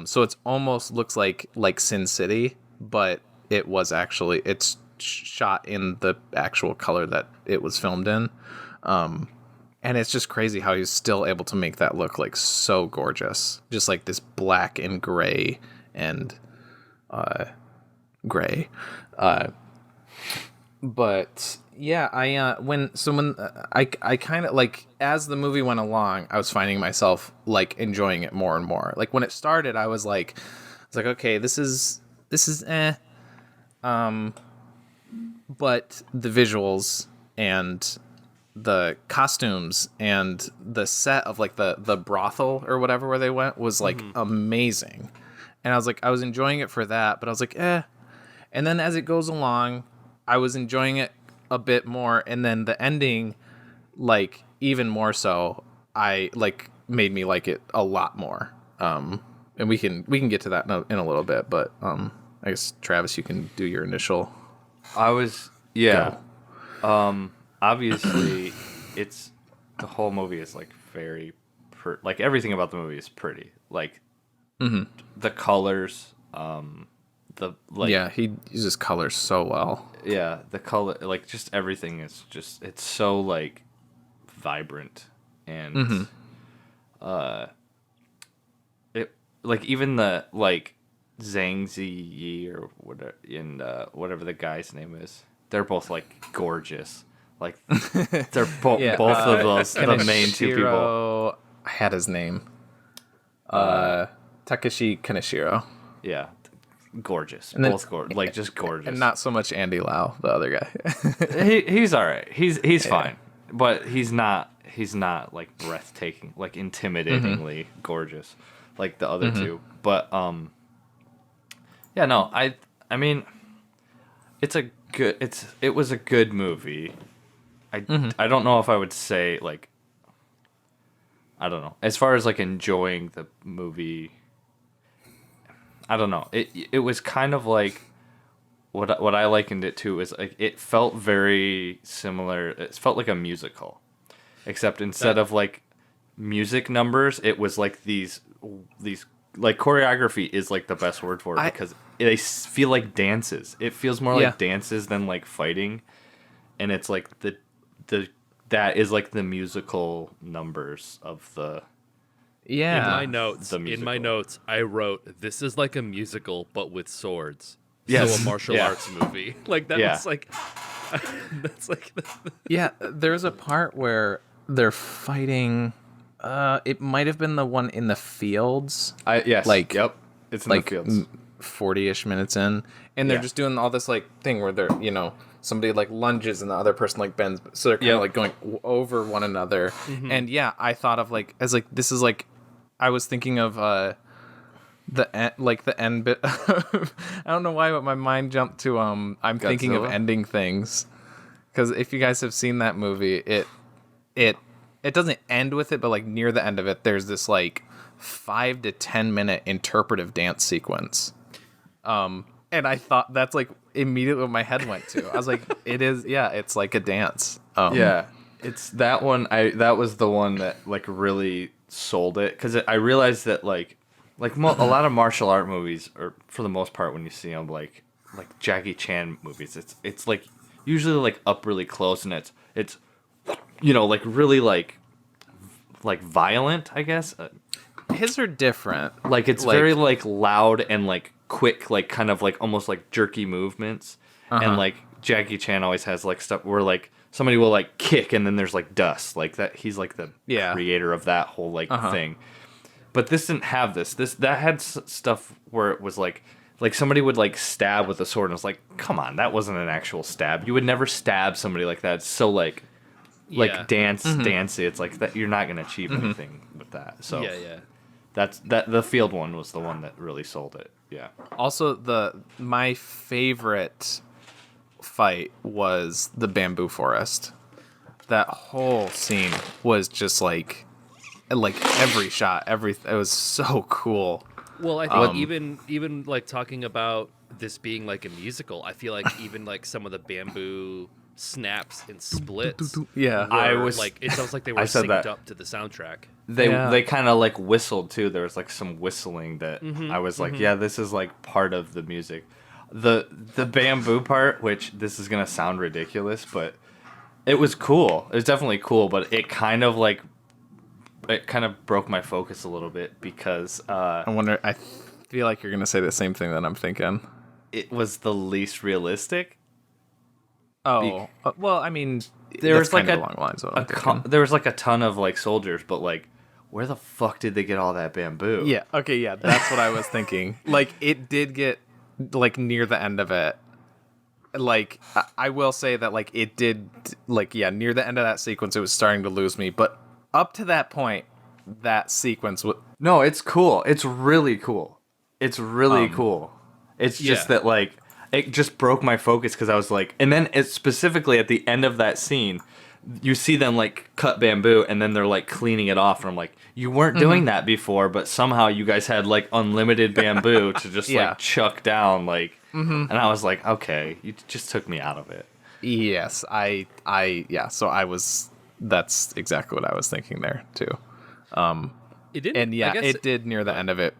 So it's almost looks like Sin City, but it's shot in the actual color that it was filmed in. And it's just crazy how he's still able to make that look like so gorgeous. Just like this black and gray and gray. But yeah, I kind of like, as the movie went along, I was finding myself like enjoying it more and more. Like when it started, I was like, okay, this is but the visuals and the costumes and the set of like the brothel or whatever where they went was like amazing. And I was enjoying it for that, but I was like, And then as it goes along, I was enjoying it a bit more, and then the ending, like even more so, I like made me like it a lot more. And we can get to that in a little bit, but I guess Travis, you can do your initial. Obviously, it's the whole movie is like very, like everything about the movie is pretty. Like the colors, he uses colors so well. Yeah, the color, like, just everything is just, it's so, like, vibrant. And, it, like, even the, like, Zhang Yi or whatever, whatever the guy's name is, they're both, like, gorgeous. Like, they're both of those, the main two people. I had his name. Takeshi Kaneshiro. Yeah. Gorgeous. And then, both gorgeous. Like, just gorgeous. And not so much Andy Lau, the other guy. He's all right. He's fine. But he's not like breathtaking, like intimidatingly gorgeous like the other two. But yeah, no, I mean it was a good movie. I don't know if I would say, like, I don't know. As far as, like, enjoying the movie, I don't know. It was kind of like what I likened it to is, like, it felt very similar. It felt like a musical, except instead of, like, music numbers, it was like these like, choreography is, like, the best word for it, because they feel like dances. It feels more like dances than, like, fighting, and it's like that is, like, the musical numbers of the. Yeah. In my notes, I wrote, "This is like a musical, but with swords." Yes. So a martial arts movie. Like, that was like, that's like. Yeah, there's a part where they're fighting. It might have been the one in the fields. Yes. Like, yep. It's in like the fields. 40-ish minutes in, and they're just doing all this, like, thing where they're, somebody, like, lunges and the other person, like, bends, so they're kind of like going over one another. And I thought of, like, as, like, this is, like, I was thinking of the end bit of, I don't know why, but my mind jumped to I'm Godzilla? Thinking of ending things, because if you guys have seen that movie, it doesn't end with it, but, like, near the end of it, there's this, like, 5 to 10 minute interpretive dance sequence. And I thought that's, like, immediately what my head went to. I was like, it's like a dance. It's that one. That was the one that, like, really sold it, because I realized that, like a lot of martial art movies, or for the most part, when you see them, like Jackie Chan movies, it's like usually, like, up really close, and it's like, really, like violent, I guess. His are different. Like, it's very, like, loud and, like, quick, like, kind of, like, almost, like, jerky movements. And, like, Jackie Chan always has, like, stuff where, like, somebody will, like, kick and then there's, like, dust. Like, that, he's, like, the creator of that whole, like, thing. But this didn't have this. That had stuff where it was, like somebody would, like, stab with a sword, and it's like, come on, that wasn't an actual stab. You would never stab somebody like that. It's so, like dancey. It's like that, you're not going to achieve anything with that. So that's the field one was the one that really sold it. Yeah. Also, my favorite fight was the bamboo forest. That whole scene was just like every shot, it was so cool. Well, I think even like, talking about this being like a musical, I feel like even, like, some of the bamboo snaps and splits. Yeah, I was like, it sounds like they were synced up to the soundtrack. They kind of, like, whistled too. There was, like, some whistling that I was like, yeah, this is, like, part of the music. The bamboo part, which this is gonna sound ridiculous, but it was cool. It was definitely cool, but it kind of broke my focus a little bit, because I feel like you're gonna say the same thing that I'm thinking. It was the least realistic. Well, I mean, there was, like, along the lines of what I'm there was, like, a ton of, like, soldiers, but, like, where the fuck did they get all that bamboo? Yeah. Okay. Yeah, that's what I was thinking. Like, it did get, like, near the end of it. Like, I will say that, like, it did, like, near the end of that sequence, it was starting to lose me. But up to that point, that sequence was... No, it's cool. It's really cool. It's really cool. It's just that, like, it just broke my focus, because I was like... And then specifically at the end of that scene, you see them, like, cut bamboo, and then they're, like, cleaning it off. And I'm like, you weren't doing that before, but somehow you guys had, like, unlimited bamboo to just, like, chuck down, like... And I was like, okay, you just took me out of it. Yes, so I was... That's exactly what I was thinking there, too. It did, and it did near the end of it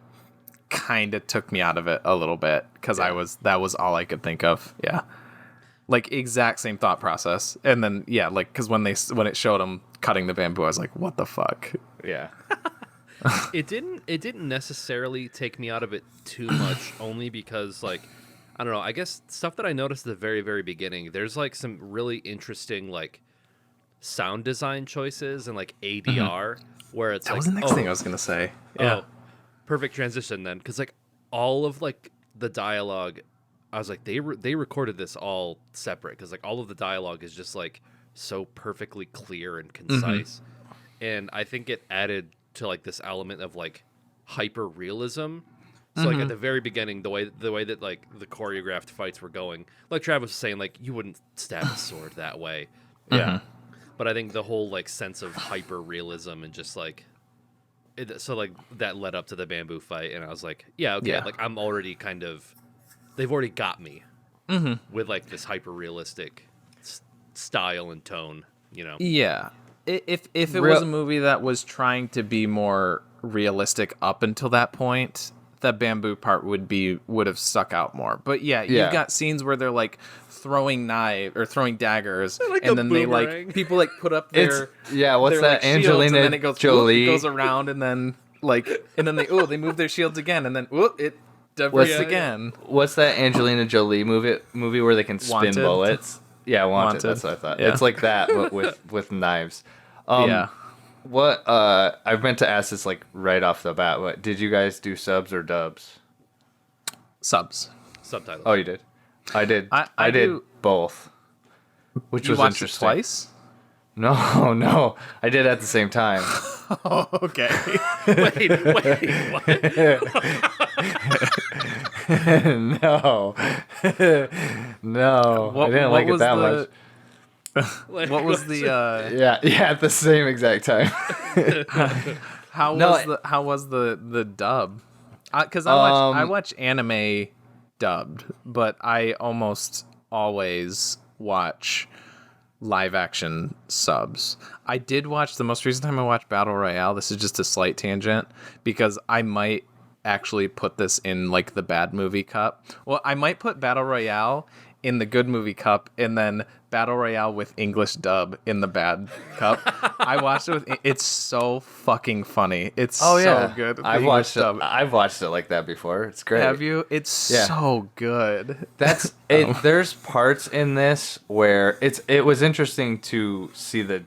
kind of took me out of it a little bit because that was all I could think of. Yeah. Like exact same thought process. And then, yeah, like, cause when it showed him cutting the bamboo, I was like, what the fuck? Yeah. It didn't necessarily take me out of it too much, only because, like, I don't know, I guess stuff that I noticed at the very, very beginning, there's like some really interesting like sound design choices and like ADR where it's that was the next thing I was gonna say. Yeah. Perfect transition then, because like all of like the dialogue, I was like they recorded this all separate because like all of the dialogue is just like so perfectly clear and concise, and I think it added to like this element of like hyper realism. So like at the very beginning, the way that like the choreographed fights were going, like Travis was saying, like you wouldn't stab a sword that way. Yeah. But I think the whole like sense of hyper realism and just like so like that led up to the bamboo fight, and I was like, yeah, okay, like I'm already kind of, they've already got me with like this hyper realistic style and tone, you know? Yeah. If it was a movie that was trying to be more realistic up until that point, the bamboo part would have stuck out more. But yeah, you've got scenes where they're like throwing throwing daggers, like and then boomerang. they like people like put up their what's their, that? like, shields, Angelina and then it goes, Jolie it goes around, and then like and then they move their shields again, and then it diverts again. What's that Angelina Jolie movie where they can spin Wanted. bullets? Yeah, Wanted. That's what I thought. Yeah. It's like that, but with knives. What I meant to ask this like right off the bat. What did you guys do, subs or dubs? Subs. Subtitles. Oh, you did. I did. I did both, which was watched interesting. It twice? No, I did at the same time. Oh, okay. wait, what? No, I didn't like it that much. What was the Yeah, at the same exact time. how was the dub? Because I watch anime dubbed, but I almost always watch live action subs. I did watch the most recent time I watched Battle Royale. This is just a slight tangent because I might actually put this in like the bad movie cup. Well, I might put Battle Royale in the good movie cup and then Battle Royale with English dub in the bad cup. I watched it it's so fucking funny. It's so good. I've watched it like that before. It's great. Have you? It's so good. That's it. There's parts in this where it was interesting to see the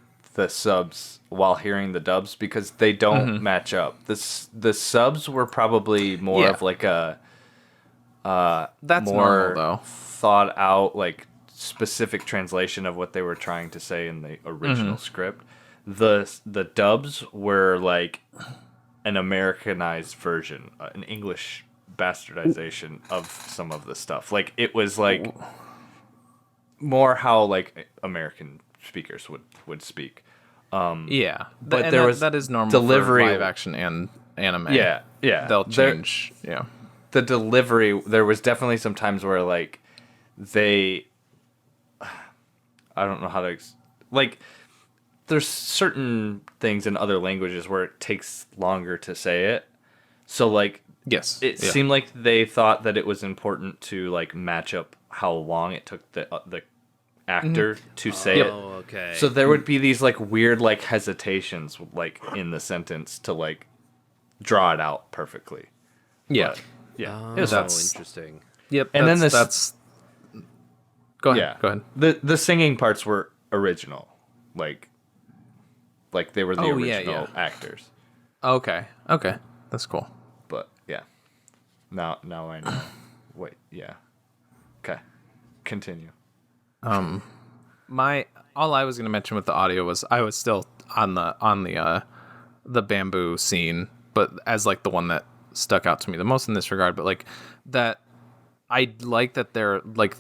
subs while hearing the dubs because they don't match up. The subs were probably more of like a that's more normal, though. Thought out like specific translation of what they were trying to say in the original script. The dubs were like an Americanized version, an English bastardization of some of the stuff. Like it was like more how like American speakers would speak. But there was that is normal delivery, for live action and anime. Yeah. They'll change. The delivery, there was definitely some times where like I don't know how to like there's certain things in other languages where it takes longer to say it. So like it seemed like they thought that it was important to like match up how long it took the actor to say it. Oh, okay. So there would be these like weird like hesitations like in the sentence to like draw it out perfectly. Yeah. But, yeah. Oh, that's interesting. Yep. And then that's Go ahead. Go ahead. The singing parts were original. Like they were the original actors. Okay. That's cool. But yeah. Now I know. Wait, yeah. Okay. Continue. All I was gonna mention with the audio was I was still on the bamboo scene, but as like the one that stuck out to me the most in this regard, but like that I like that they're like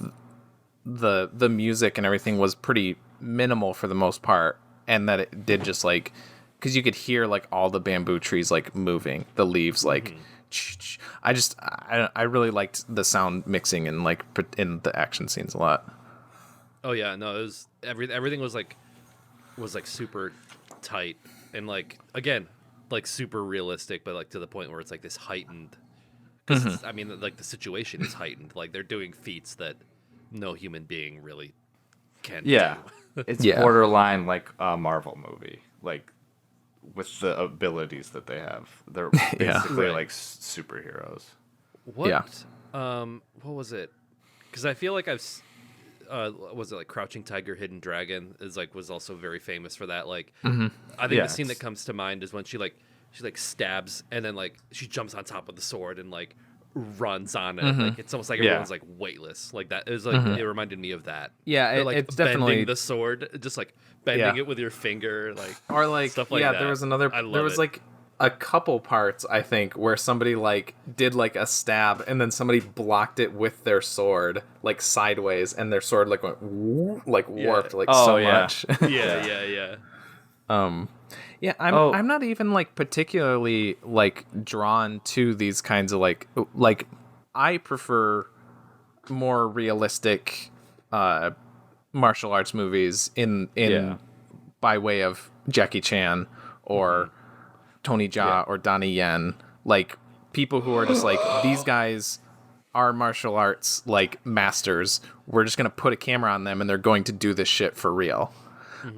the music and everything was pretty minimal for the most part, and that it did just like because you could hear like all the bamboo trees like moving, the leaves like I really liked the sound mixing and like in the action scenes a lot. Oh yeah, no, it was everything was like super tight and like again like super realistic, but like to the point where it's like this heightened because I mean, like the situation is heightened. Like they're doing feats that no human being really can do. It's borderline like a Marvel movie, like with the abilities that they have. They're basically like superheroes. What was it? Because I feel like was it like Crouching Tiger, Hidden Dragon was also very famous for that. Like, I think the scene that comes to mind is when she stabs and then like she jumps on top of the sword and like runs on it. Like it's almost like everyone's like weightless. Like that. It was like it reminded me of that. Yeah, it's definitely bending the sword, just like bending it with your finger, like or like stuff like that. There was another. There was like a couple parts I think where somebody like did like a stab and then somebody blocked it with their sword like sideways and their sword like went like warped like so much. I'm not even like particularly like drawn to these kinds of like I prefer more realistic martial arts movies in by way of Jackie Chan or Tony Jaa or Donnie Yen, like people who are just like, these guys are martial arts like masters. We're just gonna put a camera on them and they're going to do this shit for real.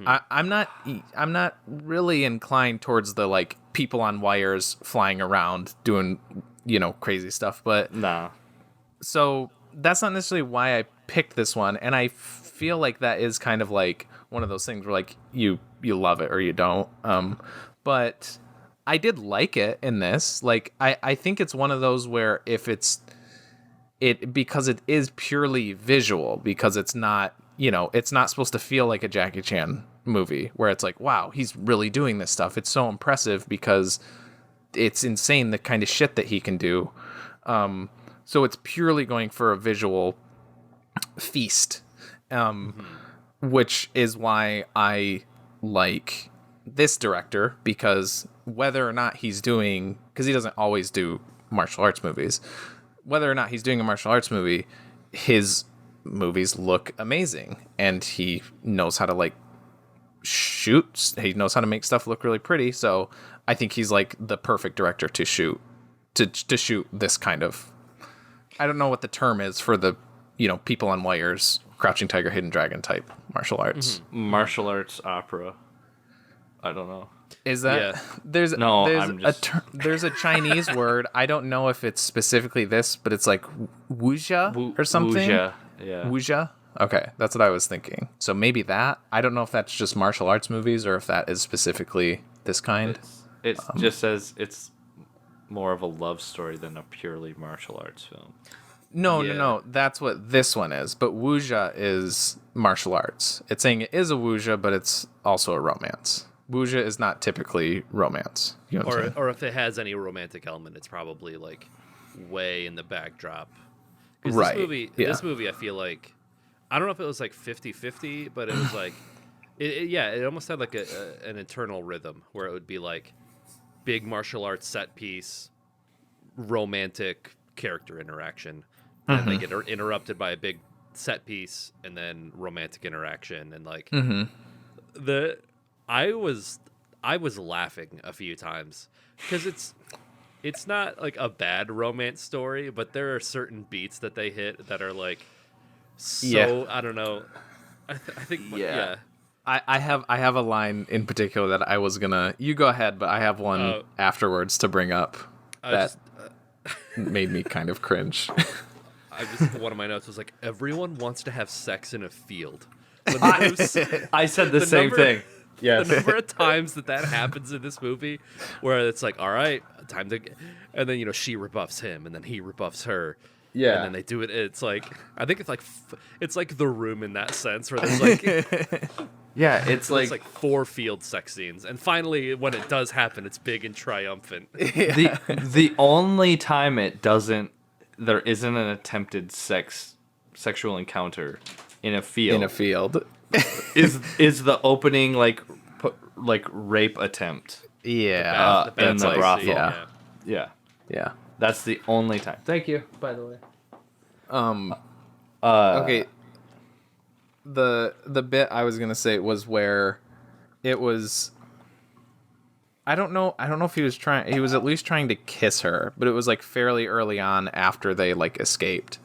I'm not really inclined towards the like people on wires flying around doing crazy stuff, but so that's not necessarily why I picked this one, and I feel like that is kind of like one of those things where like you love it or you don't. But I did like it in this. Like I think it's one of those where if because it is purely visual, because it's not it's not supposed to feel like a Jackie Chan movie where it's like, wow, he's really doing this stuff. It's so impressive because it's insane the kind of shit that he can do. So it's purely going for a visual feast, which is why I like this director, because whether or not he's doing, because he doesn't always do martial arts movies, whether or not he's doing a martial arts movie, his movies look amazing, and he knows how to like shoot. He knows how to make stuff look really pretty. So I think he's like the perfect director to shoot this kind of. I don't know what the term is for the people on wires, Crouching Tiger, Hidden Dragon type martial arts. Martial arts opera. I don't know. Is that there's a Chinese word. I don't know if it's specifically this, but it's like wuxia or something. Wuxia, yeah. Wuxia? Okay, that's what I was thinking. So maybe that. I don't know if that's just martial arts movies or if that is specifically this kind. It just says it's more of a love story than a purely martial arts film. No. That's what this one is. But wuxia is martial arts. It's saying it is a wuxia, but it's also a romance. Wuxia is not typically romance. You know what I'm saying? Or if it has any romantic element, it's probably like way in the backdrop. Right. This movie, I feel like, I don't know if it was like 50-50, but it was like, it almost had like an internal rhythm where it would be like big martial arts set piece, romantic character interaction, and they get interrupted by a big set piece, and then romantic interaction, and like I was laughing a few times because it's not like a bad romance story, but there are certain beats that they hit that are like I don't know. I think I have a line in particular that I was gonna. You go ahead, but I have one afterwards to bring up that made me kind of cringe. One of my notes was like, everyone wants to have sex in a field. I said the same thing. Yes. The number of times that happens in this movie where it's like, all right, time to... And then, she rebuffs him, and then he rebuffs her. Yeah. And then they do it. It's like... I think it's like The Room in that sense, where there's like... Yeah, it's like 4 field sex scenes. And finally, when it does happen, it's big and triumphant. The only time there isn't an attempted sexual encounter in a field. is the opening like rape attempt? Yeah, in the brothel. Yeah. That's the only time. Thank you, by the way. Okay. The bit I was gonna say was where it was I don't know if he was at least trying to kiss her, but it was like fairly early on after they like escaped.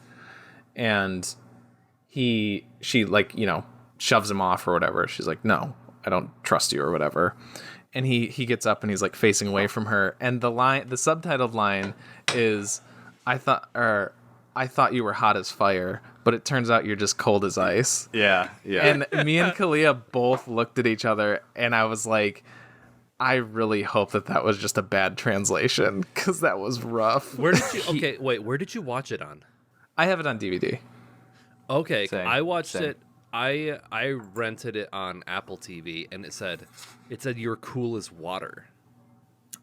And she like, shoves him off or whatever. She's like, "No, I don't trust you," or whatever. And he gets up and he's like facing away from her. And the subtitled line is, I thought you were hot as fire, but it turns out you're just cold as ice. Yeah. And me and Kalia both looked at each other, and I was like, I really hope that was just a bad translation, because that was rough. Where did you watch it on? I have it on DVD. Okay, Same. I watched it. I rented it on Apple TV, and it said you're cool as water.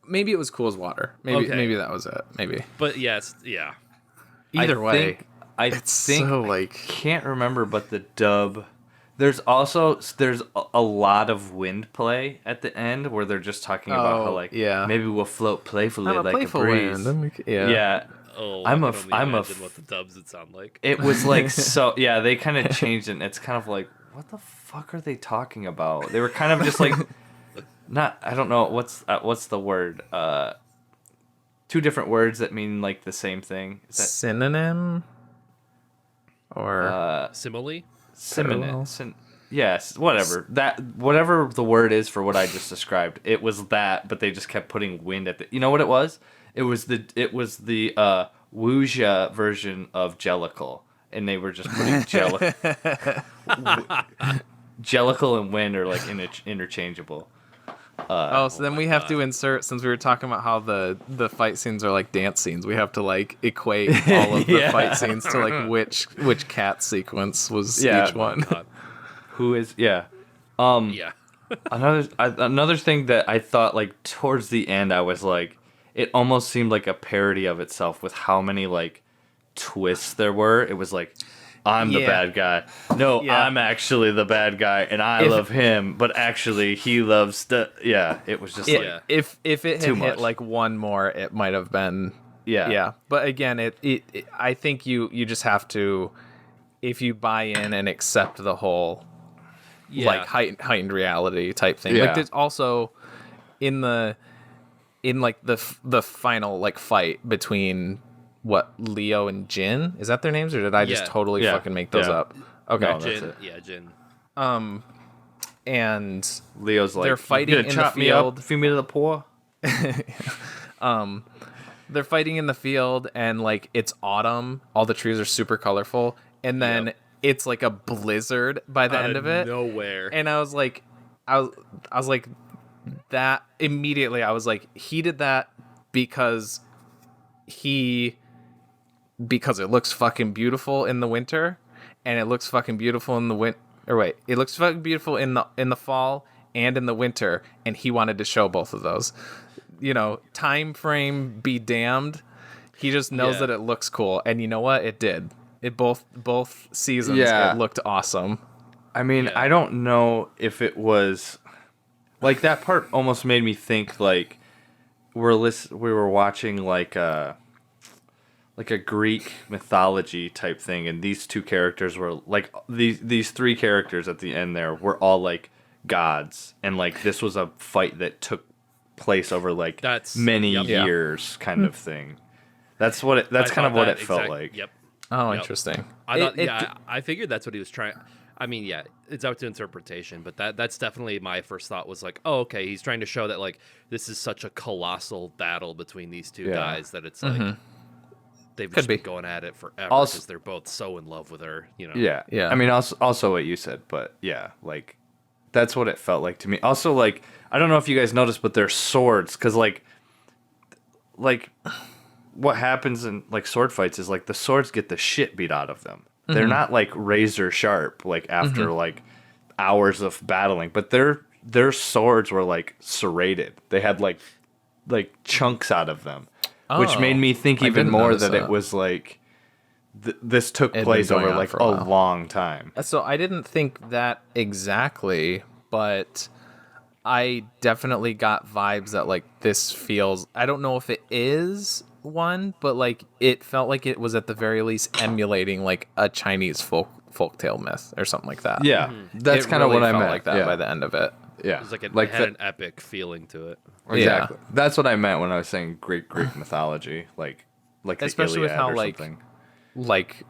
Maybe it was cool as water. Maybe that was it. Maybe. But yes, yeah. Either way, I think so like can't remember, but the dub. There's a lot of wind play at the end where they're just talking about how like maybe we'll float playfully like a breeze. Yeah. Oh, I'm a imagine what the dubs would sound like. It was like so yeah, they kind of changed it. And it's kind of like, what the fuck are they talking about? They were kind of just like I don't know what's the word. Two different words that mean like the same thing. Is that synonym or simile? Synonym. Yes, whatever. Whatever the word is for what I just described. It was that, but they just kept putting wind at the. You know what it was? It was the Wuxia version of Jellicle, and they were just putting Jellicle and wind are like interchangeable. so then we have to insert, since we were talking about how the fight scenes are like dance scenes, we have to like equate all of the fight scenes to like which cat sequence was each one. Who is yeah. Another thing that I thought like towards the end I was like, it almost seemed like a parody of itself with how many like twists there were. It was like, I'm the bad guy. No, I'm actually the bad guy, and I love him, but actually he loves the. Yeah, it was just like if it had hit like one more, it might have been. Yeah. But again, it I think you just have to, if you buy in and accept the whole like heightened reality type thing. Yeah. Like there's also in like the final like fight between Leo and Jin, is that their names, or did I just totally fucking make those up? Okay. No, Jin, Jin. And Leo's like, they're fighting in the field. Feed me to the poor. They're fighting in the field, and like it's autumn. All the trees are super colorful, and then it's like a blizzard by the end of it. Nowhere. And I was like, that immediately. I was like, he did that because it looks fucking beautiful in the winter, and it looks fucking beautiful in the it looks fucking beautiful in the fall and in the winter, and he wanted to show both of those. Time frame be damned. He just knows that it looks cool, and you know what? It did. It both seasons. It looked awesome. I mean, I don't know if it was like that part. Almost made me think like we were watching like a Greek mythology type thing, and these two characters were like these three characters at the end there were all like gods, and like this was a fight that took place over like many years kind of thing. That's kind of what it felt like. Yep. Oh, interesting. I figured that's what he was trying. I mean, yeah, it's up to interpretation, but that's definitely my first thought was like, oh, okay, he's trying to show that like this is such a colossal battle between these two guys that it's like they've just been going at it forever because they're both so in love with her, Yeah. I mean, also what you said, but yeah, like that's what it felt like to me. Also, like I don't know if you guys noticed, but they're swords, because like what happens in like sword fights is like the swords get the shit beat out of them. They're not like razor sharp like after like hours of battling, but their swords were like serrated. They had like chunks out of them, which made me think even more that it was like this took place over like a long time. So I didn't think that exactly, but I definitely got vibes that like this feels, I don't know if it is one, but like it felt like it was at the very least emulating like a Chinese folktale myth or something like that. Yeah, that's kind of what I meant like that by the end of it. Yeah. It was like, like it had an epic feeling to it. Exactly. Yeah. That's what I meant when I was saying Greek mythology, like especially the with Iliad how or like something. like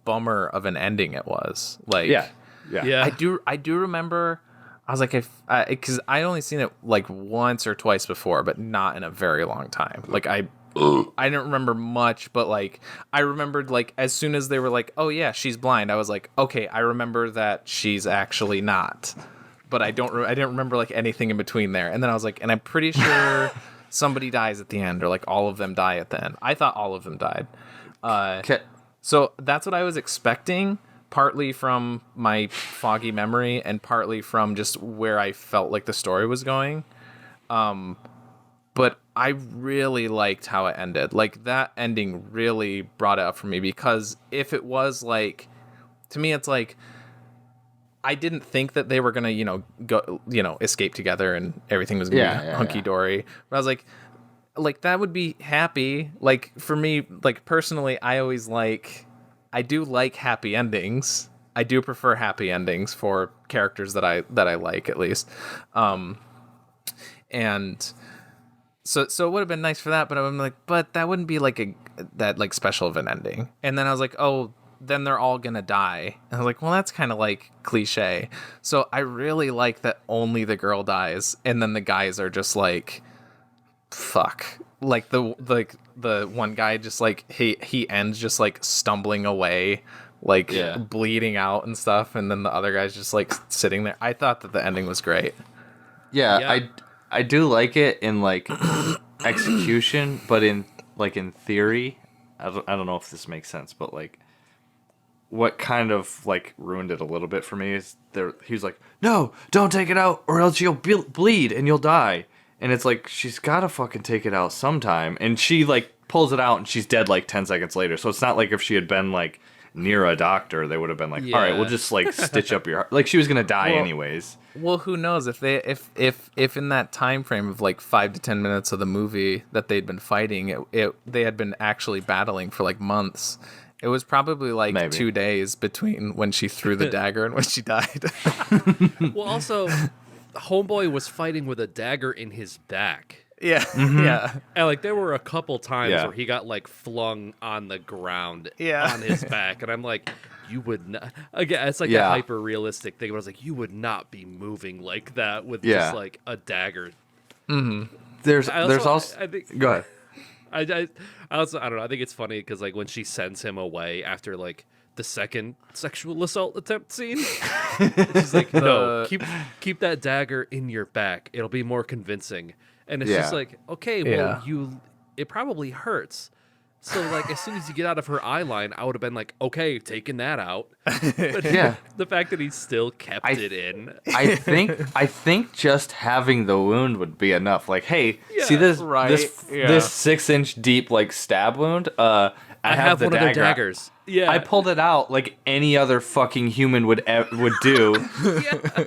bummer of an ending it was. Like yeah. I do remember. I was like, because I only seen it like once or twice before, but not in a very long time. Like I didn't remember much, but like I remembered like as soon as they were like, oh yeah, she's blind. I was like, okay, I remember that she's actually not, but I didn't remember like anything in between there. And then I was like, and I'm pretty sure somebody dies at the end, or like all of them die at the end. I thought all of them died. So that's what I was expecting. Partly from my foggy memory and partly from just where I felt like the story was going. But I really liked how it ended. Like, that ending really brought it up for me, because if it was like, to me, it's like, I didn't think that they were going to, go, escape together and everything was going to be hunky-dory. But I was like, that would be happy. Like, for me, like, personally, I do like happy endings. I do prefer happy endings for characters that I like, at least. And so it would have been nice for that, but I'm like, but that wouldn't be like that like special of an ending. And then I was like, oh, then they're all gonna die. And I was like, well, that's kind of like cliche. So I really like that only the girl dies, and then the guys are just like, fuck. Like the one guy just like he ends just like stumbling away, like bleeding out and stuff, and then the other guy's just like sitting there. I thought that the ending was great. I do like it in like execution, but in theory, I don't know if this makes sense, but like what kind of like ruined it a little bit for me is he's like, no, don't take it out or else you'll bleed and you'll die. And it's like, she's got to fucking take it out sometime. And she, like, pulls it out, and she's dead, like, 10 seconds later. So it's not like if she had been, like, near a doctor, they would have been like, all right, we'll just, like, stitch up your heart. Like, she was going to die anyways. Well, who knows? If in that time frame of, like, 5 to 10 minutes of the movie that they'd been fighting, they had been actually battling for, like, months. It was probably, like, 2 days between when she threw the dagger and when she died. Well, also... Homeboy was fighting with a dagger in his back. Yeah, yeah. And like there were a couple times where he got like flung on the ground on his back, and I'm like, you would not. Again, it's like a hyper realistic thing. But I was like, you would not be moving like that with just like a dagger. Mm-hmm. There's also. I think, go ahead. I also don't know. I think it's funny because like when she sends him away after like the second sexual assault attempt scene, she's like, no, keep that dagger in your back. It'll be more convincing. And it's just like, okay, well, it probably hurts. So like as soon as you get out of her eye line, I would have been like, okay, taking that out. But the fact that he still kept it in. I think just having the wound would be enough. Like, hey, see this 6-inch deep like stab wound? I have the one dagger. of their daggers. Yeah, I pulled it out like any other fucking human would do.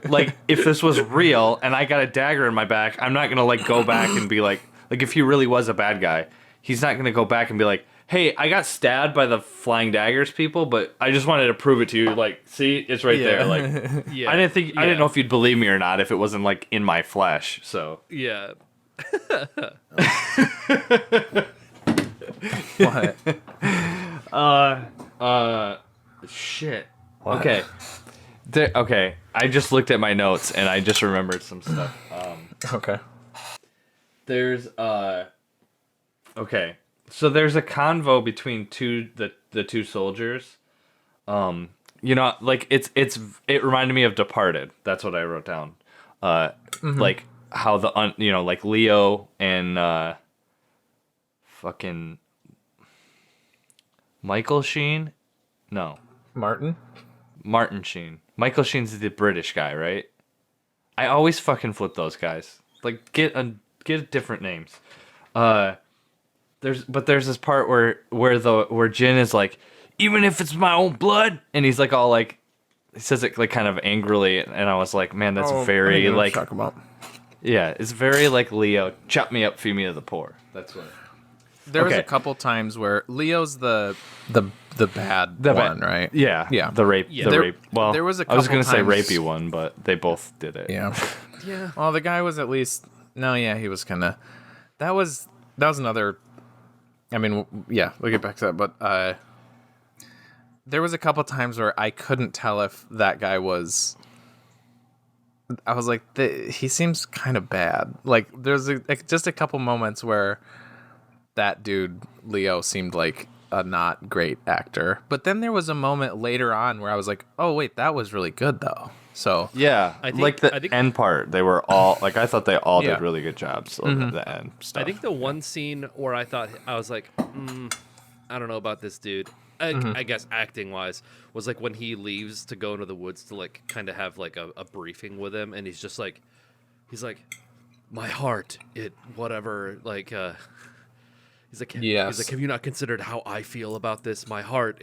Like if this was real and I got a dagger in my back, I'm not gonna like go back and be like if he really was a bad guy, he's not gonna go back and be like, hey, I got stabbed by the Flying Daggers people, but I just wanted to prove it to you. Like, see, it's right there. Like, I didn't know if you'd believe me or not if it wasn't like in my flesh. So What? Shit. What? Okay. Okay. I just looked at my notes and I just remembered some stuff. Okay. There's okay. So there's a convo between the two soldiers. Like it reminded me of Departed. That's what I wrote down. Like how like Leo and fucking Michael Sheen? No. Martin Sheen. Michael Sheen's the British guy, right? I always fucking flip those guys. Like get different names. There's this part where Jin is like, even if it's my own blood, and he's like all like, he says it like kind of angrily, and I was like, man, that's very like, talk about. Yeah, it's very like Leo, chop me up, feed me to the poor. That's what. There was a couple times where Leo's the the bad one, right? Yeah, yeah, the rape. Yeah. The rape. Well, there was a I was couple gonna say times- rapey one, but they both did it. Yeah. Yeah. Well, the guy was at least he was kind of. That was another. I mean, yeah, we'll get back to that, but there was a couple times where I couldn't tell if that guy was. I was like, he seems kind of bad. Like, there's just a couple moments where that dude Leo seemed like a not great actor, but then there was a moment later on where I was like, oh wait, that was really good though. So Yeah, I think- like the I think- end part, they were all like I thought they all Yeah. did really good jobs of the end stuff. I think the one scene where I thought I was like, I don't know about this dude. I guess acting wise was like when he leaves to go into the woods to like kind of have like a briefing with him, and he's just like, my heart, it whatever, like he's like, Yes. he's like, have you not considered how I feel about this? My heart,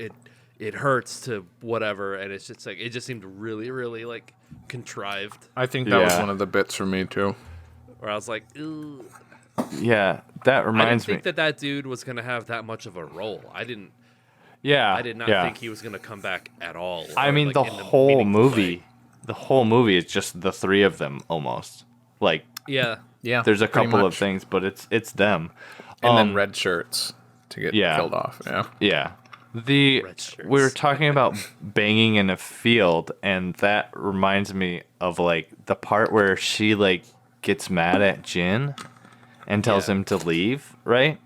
it hurts to whatever, and it's just like it just seemed really, really like contrived. I think that was Yeah. one of the bits for me too. Where I was like, ugh. Yeah, that I didn't reminds me. think that dude was gonna have that much of a role. I did not yeah. think he was gonna come back at all. I or, mean, like, the in whole meaningful movie, way. the whole movie is just the three of them almost. Like, Yeah, Yeah, there's a pretty couple of much. things, but it's them. and then red shirts to get yeah. killed off. Yeah, Yeah. Red shirts. We were talking about banging in a field, and that reminds me of like the part where she like gets mad at Jin and tells Yeah. him to leave, right?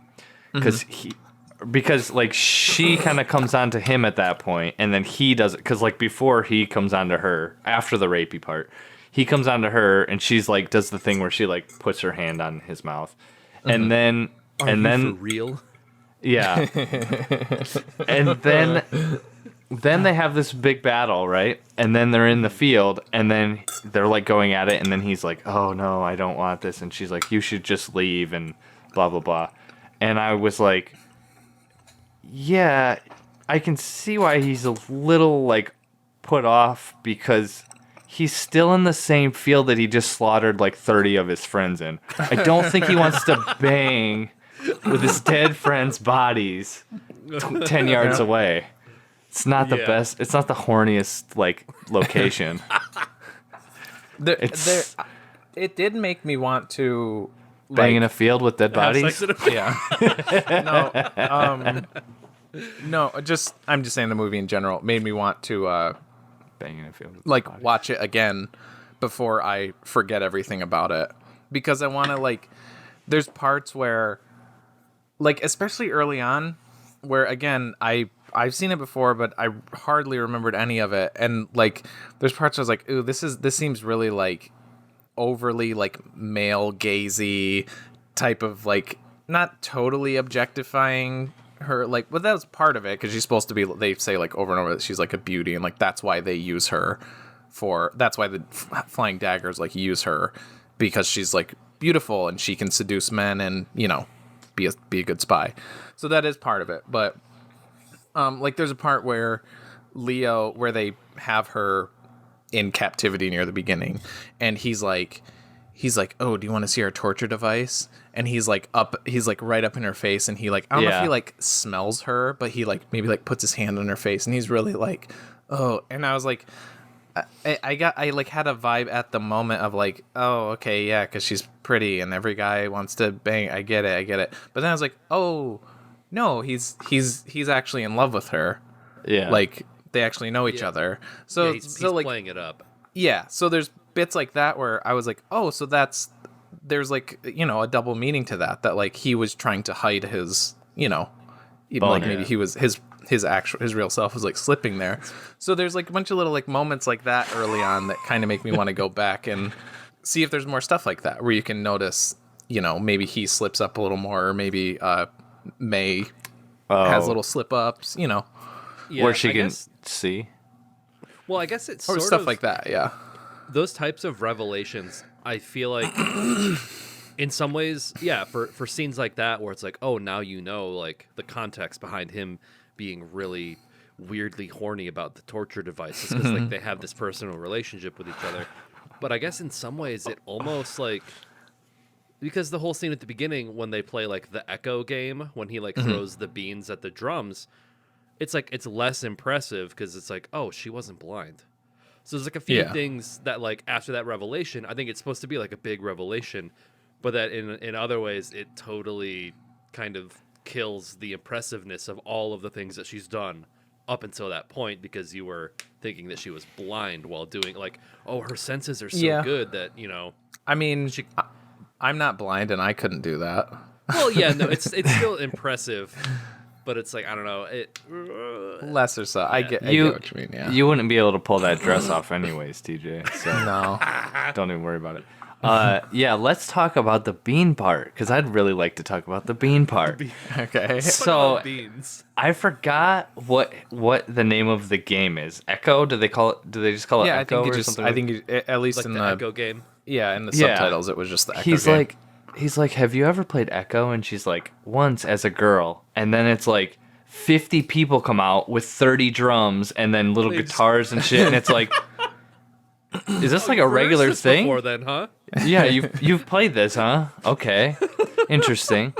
Because like she kind of comes on to him at that point, and then he does it because like before he comes on to her after the rapey part, he comes on to her and she's like does the thing where she like puts her hand on his mouth, and then Are you for real? yeah. And then they have this big battle, right? And then they're in the field, and then they're like going at it, and then he's like, "Oh no, I don't want this," and she's like, "You should just leave," and blah blah blah. And I was like, "Yeah, I can see why he's a little like put off because he's still in the same field that he just slaughtered like 30 of his friends in. I don't think he wants to bang with his dead friends' bodies 10 yards away. It's not the Yeah. best. It's not the horniest like location. it did make me want to Bang in a field with dead Have bodies. sex in a- yeah. No, I'm just saying the movie in general made me want to Bang in a field. With dead like bodies. watch it again before I forget everything about it, because I want to like there's parts where like especially early on where again I've seen it before but I hardly remembered any of it, and like there's parts where I was like, ooh, this seems really like overly like male gazy type of like not totally objectifying her, like, well, that was part of it because she's supposed to be, they say like over and over that she's like a beauty, and like that's why they use her that's why the Flying Daggers like use her, because she's like beautiful and she can seduce men and be a good spy. So that is part of it. But like there's a part where where they have her in captivity near the beginning, and he's like, oh, do you want to see our torture device? And he's like right up in her face, and he like, I don't know if he like smells her, but he like maybe like puts his hand on her face, and he's really like, oh. And I was like, I like had a vibe at the moment of like, oh, okay, yeah, because she's pretty and every guy wants to bang. I get it. But then I was like, oh no, he's actually in love with her. Yeah. Like they actually know each other. So Yeah, he's like playing it up. yeah, so there's bits like that where I was like, oh, so there's like, a double meaning to that like he was trying to hide his, like maybe he was his real self was like slipping there. So there's like a bunch of little like moments like that early on that kind of make me want to go back and see if there's more stuff like that where you can notice, maybe he slips up a little more, or maybe May has little slip ups, Yeah, where she I can guess- see. Well, I guess it's or sort stuff of like that. Yeah. those types of revelations. I feel like, in some ways, yeah, for scenes like that where it's like, oh, now like the context behind him being really weirdly horny about the torture devices because like they have this personal relationship with each other. But I guess in some ways it almost like, because the whole scene at the beginning when they play like the echo game when he like throws the beans at the drums, it's like it's less impressive because it's like, oh, she wasn't blind. So there's like a few things that like after that revelation, I think it's supposed to be like a big revelation, but that in other ways it totally kind of kills the impressiveness of all of the things that she's done up until that point, because you were thinking that she was blind while doing like, oh, her senses are so good that, you know. I mean, I'm not blind and I couldn't do that. Well, yeah, no, it's still impressive, but it's like, I don't know, it less or so. I get what you mean. Yeah, you wouldn't be able to pull that dress off anyways, TJ. So no, don't even worry about it. Yeah, let's talk about the bean part, because I'd really like to talk about the bean part. Okay. So beans. I forgot what the name of the game is. Echo? Do they call it? Do they just call it Echo or something? I think at least Like in the Echo game. Yeah, in the subtitles it was just the Echo game. He's like, have you ever played Echo? And she's like, once as a girl. And then it's like 50 people come out with 30 drums and then little guitars and shit. And it's like, is this like a regular thing? Before then, huh? Yeah, you've played this, huh? Okay, interesting.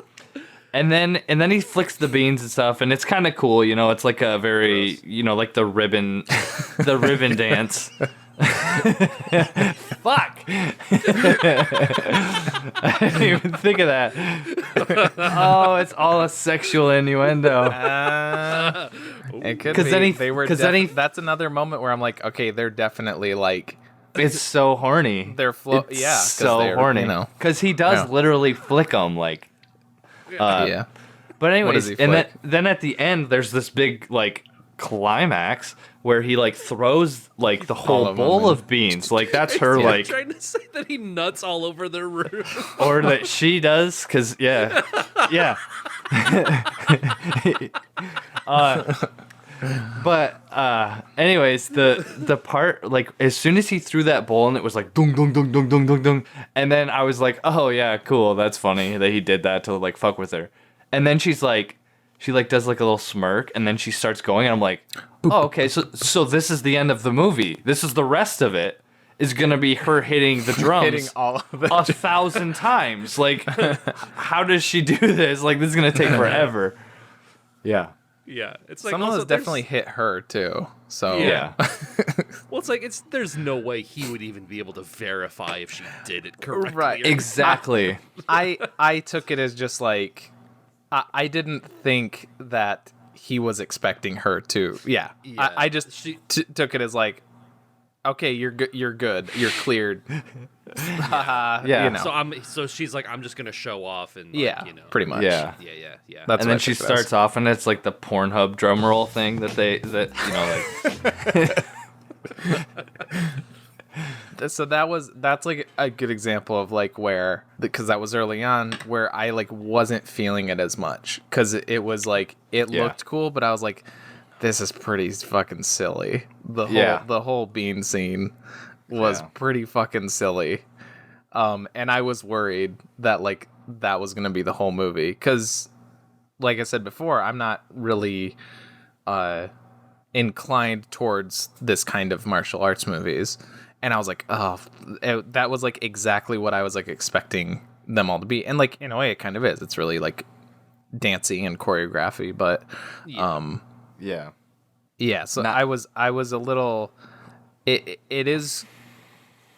And then he flicks the beans and stuff, and it's kind of cool, you know. It's like a very, you know, like the ribbon dance. Fuck! I didn't even think of that. Oh, it's all a sexual innuendo. It could be. That's another moment where I'm like, okay, they're definitely like. It's so horny. They're so horny. You know, because he does literally flick them like. Yeah. But anyways, and then at the end, there's this big like climax where he like throws like the whole bowl of beans. Like that's her like. Trying to say that he nuts all over their room. Or that she does, because yeah. But anyways, the part like as soon as he threw that bowl and it was like dung dung dung dung dung dung dung, and then I was like, oh yeah, cool, that's funny that he did that to like fuck with her, and then she does like a little smirk, and then she starts going, and I'm like, oh okay, so this is the end of the movie. This is the rest of it is gonna be her hitting the drums hitting all of it 1,000 times. Like, how does she do this? Like, this is gonna take forever. Yeah. Yeah, it's like someone has definitely hit her too. So yeah. Well, it's like there's no way he would even be able to verify if she did it correctly. Right, exactly. I took it as just like I didn't think that he was expecting her to. Yeah. I just took it as like, okay, you're good. You're cleared. Yeah. You know. So she's like, I'm just gonna show off and you know, pretty much. Yeah. Yeah. That's and then she starts off, and it's like the Pornhub drum roll thing that you know like. So that's like a good example of like where, because that was early on where I like wasn't feeling it as much, because it was like it looked cool, but I was like, this is pretty fucking silly. The whole bean scene was pretty fucking silly. And I was worried that like that was gonna be the whole movie, because like I said before, I'm not really inclined towards this kind of martial arts movies, and I was like, oh, that was like exactly what I was like expecting them all to be, and like in a way it kind of is. It's really like dancing and choreography, but yeah. So I was a little. It is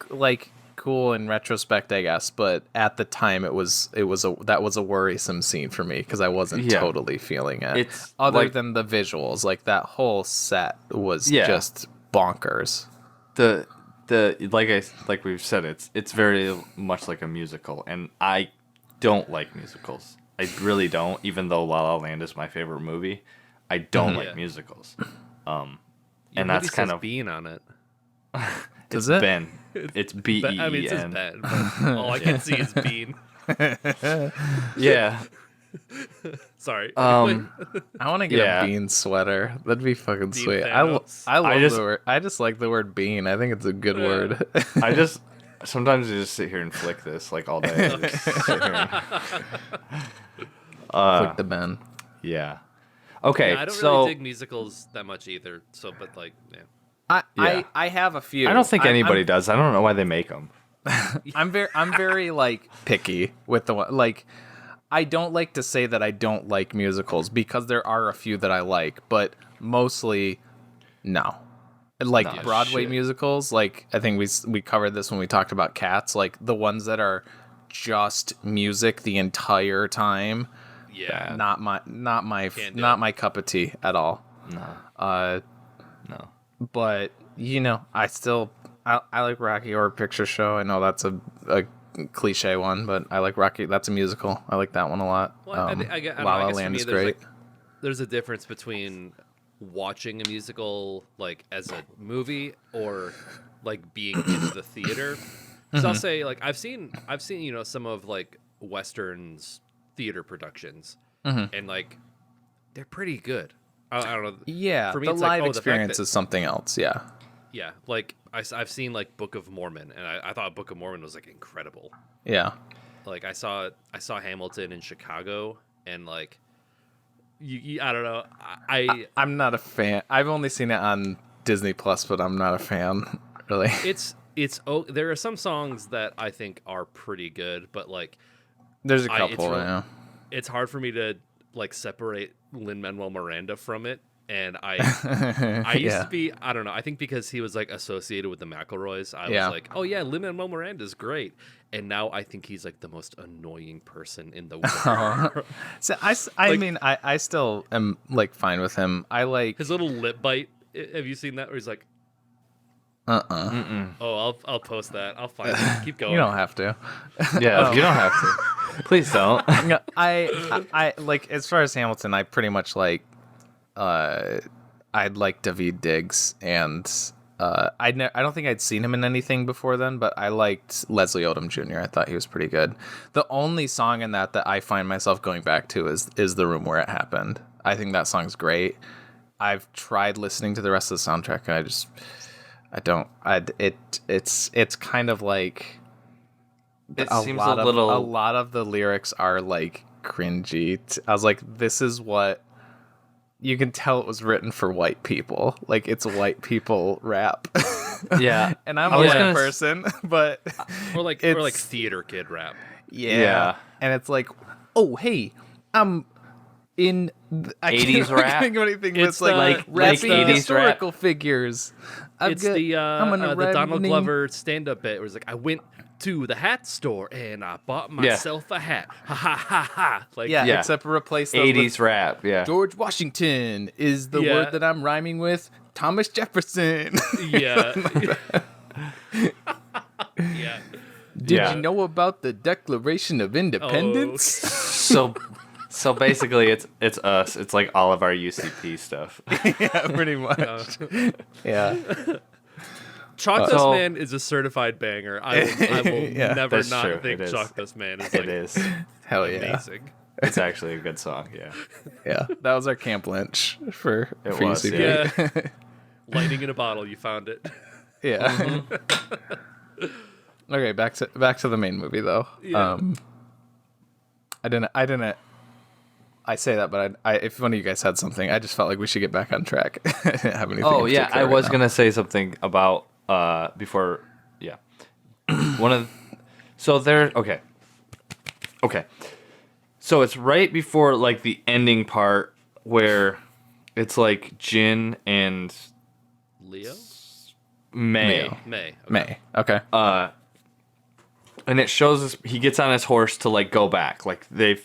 like cool in retrospect, I guess, but at the time that was a worrisome scene for me, because I wasn't totally feeling it. It's other like, than the visuals, like that whole set was just bonkers. The like we've said, it's very much like a musical, and I don't like musicals. I really don't, even though La La Land is my favorite movie. I don't like musicals. And that's kind of bean on it. Does it? Ben. It's B-E-E-N. I mean, it says Ben, but all I can see is bean. Yeah. Sorry. I want to get a bean sweater. That'd be fucking Bean sweet. Thanos. I love the word. I just like the word bean. I think it's a good word. Sometimes I just sit here and flick this like all day. Just sit here Flick the Ben. Yeah. Okay, I don't really dig musicals that much either. So, but like, I have a few. I don't think anybody does. I don't know why they make them. I'm very like picky with the one. Like, I don't like to say that I don't like musicals, because there are a few that I like, but mostly no. Like No, Broadway shit. musicals, like I think we covered this when we talked about Cats, like the ones that are just music the entire time. Yeah. Not my Can't do not it. my cup of tea at all. No. No. But I like Rocky Horror Picture Show. I know that's a cliche one, but I like Rocky. That's a musical. I like that one a lot. Well, I don't know, La I La guess for Land me, is there's, great. there's a difference between watching a musical like as a movie or like being in the theater. So I'll say like I've seen some of like Western's theater productions and like they're pretty good. I don't know. Yeah, for me, the it's live like, the fact experience that- is something else. Yeah, Yeah, like I've seen like Book of Mormon, and I thought Book of Mormon was like incredible. yeah. Like I saw Hamilton in Chicago, and like I don't know. I'm not a fan. I've only seen it on Disney Plus, but I'm not a fan. Really, there are some songs that I think are pretty good, but like there's a it's couple. really- Yeah, it's hard for me to like separate Lin-Manuel Miranda from it. And I used to be, I don't know, I think because he was like associated with the McElroys, I was like, oh yeah, Lin-Manuel Miranda's great. And now I think he's like the most annoying person in the world. So I mean, I still am like fine with him. I like His little lip bite. Have you seen that? Where he's like, oh, I'll post that. I'll find it. Keep going. You don't have to. Yeah, you don't have to. Please don't. Yeah, I like as far as Hamilton, I pretty much like. I'd like David Diggs, and I don't think I'd seen him in anything before then, but I liked Leslie Odom Jr. I thought he was pretty good. The only song in that I find myself going back to is The Room Where It Happened. I think that song's great. I've tried listening to the rest of the soundtrack, and it's kind of like It seems a little. a lot of the lyrics are like cringy. I was like, this is what you can tell it was written for white people. Like it's white people rap. Yeah, And I'm I a was white gonna person, but or like theater kid rap. yeah. And it's like, oh hey, I'm in I 80s can't rap? think of anything It's that's like the- rapping 80s rap? historical figures. It's the Donald Glover stand-up bit where it's like, I went to the hat store and I bought myself a hat. Ha ha ha ha. Like, Yeah, Yeah. except replace those 80s with rap. Yeah. George Washington is the Yeah. word that I'm rhyming with. Thomas Jefferson. yeah. Yeah. Did Yeah. you know about the Declaration of Independence? So basically, it's us. It's like all of our UCP stuff. Yeah, pretty much. Yeah. Chalk Dust So- Man is a certified banger. I will Yeah, never that's not true. think It is. Chalk Dust Man is like It is. Hell yeah. amazing. It's actually a good song. Yeah. Yeah. That was our Camp Lynch for It was, UCP. Yeah. Lightning in a bottle, you found it. Yeah. Okay, back to the main movie though. Yeah. I say that, but if one of you guys had something, I just felt like we should get back on track. I didn't have anything. Oh in yeah, particular I right was now. gonna say something about before. Yeah. Okay. So it's right before like the ending part where it's like Jin and Leo? May. Meo. May. Okay. May. Okay. And it shows us he gets on his horse to like go back. Like they've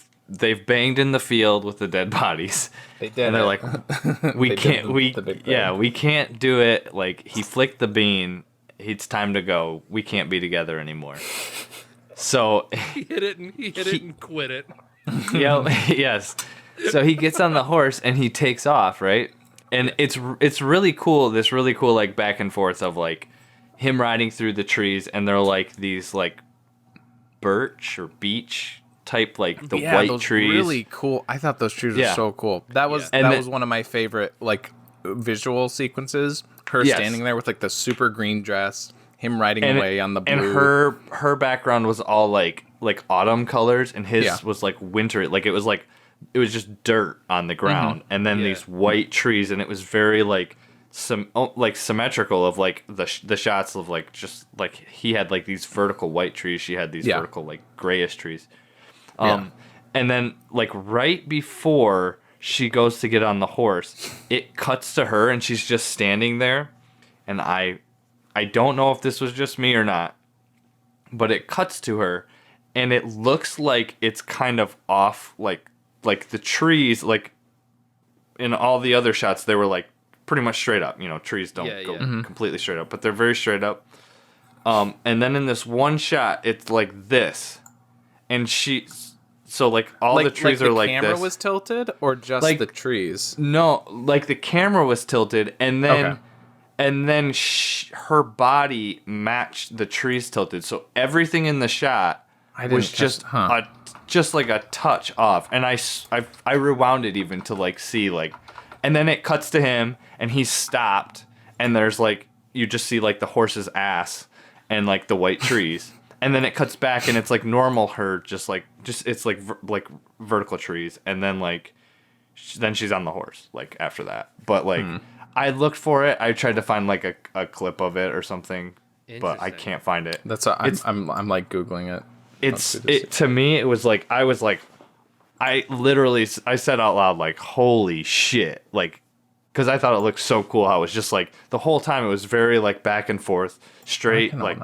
banged in the field with the dead bodies. They did And they're it. like, we They did can't the big thing. we can't do it. Like he flicked the bean. It's time to go. We can't be together anymore. So He hit it and quit it. yes. So he gets on the horse and he takes off, right? And it's really cool. This really cool like back and forth of like him riding through the trees, and they're like these like birch or beech type like the white those trees. really cool. I thought those trees Yeah. were so cool. That was And that then- was one of my favorite like visual sequences. Her Yes. standing there with like the super green dress, him riding away on the blue. And her background was all like autumn colors, and his Yeah. was like winter. Like it was just dirt on the ground, and then Yeah. these white trees, and it was very like symmetrical of like the shots of like just like he had like these vertical white trees, she had these Yeah. vertical like grayish trees. Yeah. And then like right before she goes to get on the horse. It cuts to her, and she's just standing there. And I don't know if this was just me or not, but it cuts to her, and it looks like it's kind of off, like the trees, like in all the other shots, they were like pretty much straight up. You know, trees don't go completely straight up, but they're very straight up. And then in this one shot, it's like this, and so like all the trees are like this. The camera was tilted, or just like, the trees? No, like the camera was tilted, and then her body matched the trees tilted, so everything in the shot was just like a touch off. And I rewound it even to like see like, and then it cuts to him, and he's stopped, and there's like you just see like the horse's ass and like the white trees. And then it cuts back, and it's like normal her, just it's like vertical trees, and then like then she's on the horse like after that. But like I looked for it, I tried to find like a clip of it or something, but I can't find it. That's I'm like googling it. It to me it was like I said out loud like holy shit, like because I thought it looked so cool how it was just like the whole time it was very like back and forth straight like.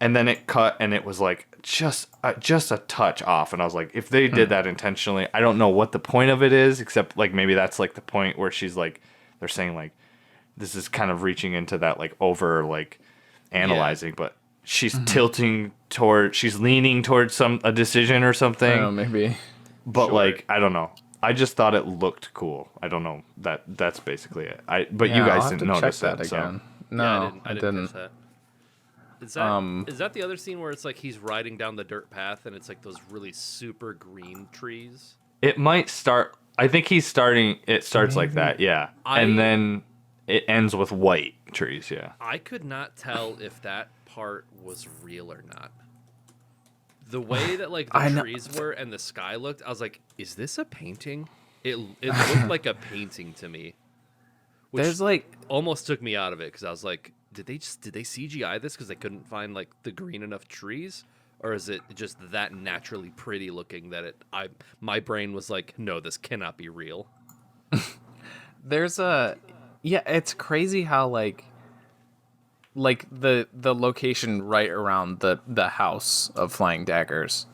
And then it cut, and it was like just a touch off, and I was like, if they did that intentionally, I don't know what the point of it is, except like maybe that's like the point where she's like, they're saying like, this is kind of reaching into that like over like analyzing, but she's she's leaning towards a decision or something. I don't know, maybe, but like I don't know. I just thought it looked cool. I don't know that's basically it. But you guys didn't notice that again. So. No, I didn't. Catch that. Is that the other scene where it's like he's riding down the dirt path and it's like those really super green trees? It might start. I think it starts like that, yeah. And then it ends with white trees, yeah. I could not tell if that part was real or not. The way that like the trees were and the sky looked, I was like, is this a painting? It looked like a painting to me. Which there's like almost took me out of it because I was like, did they CGI this because they couldn't find like the green enough trees, or is it just that naturally pretty looking that my brain was like, no, this cannot be real. There's it's crazy how like the location right around the House of Flying Daggers,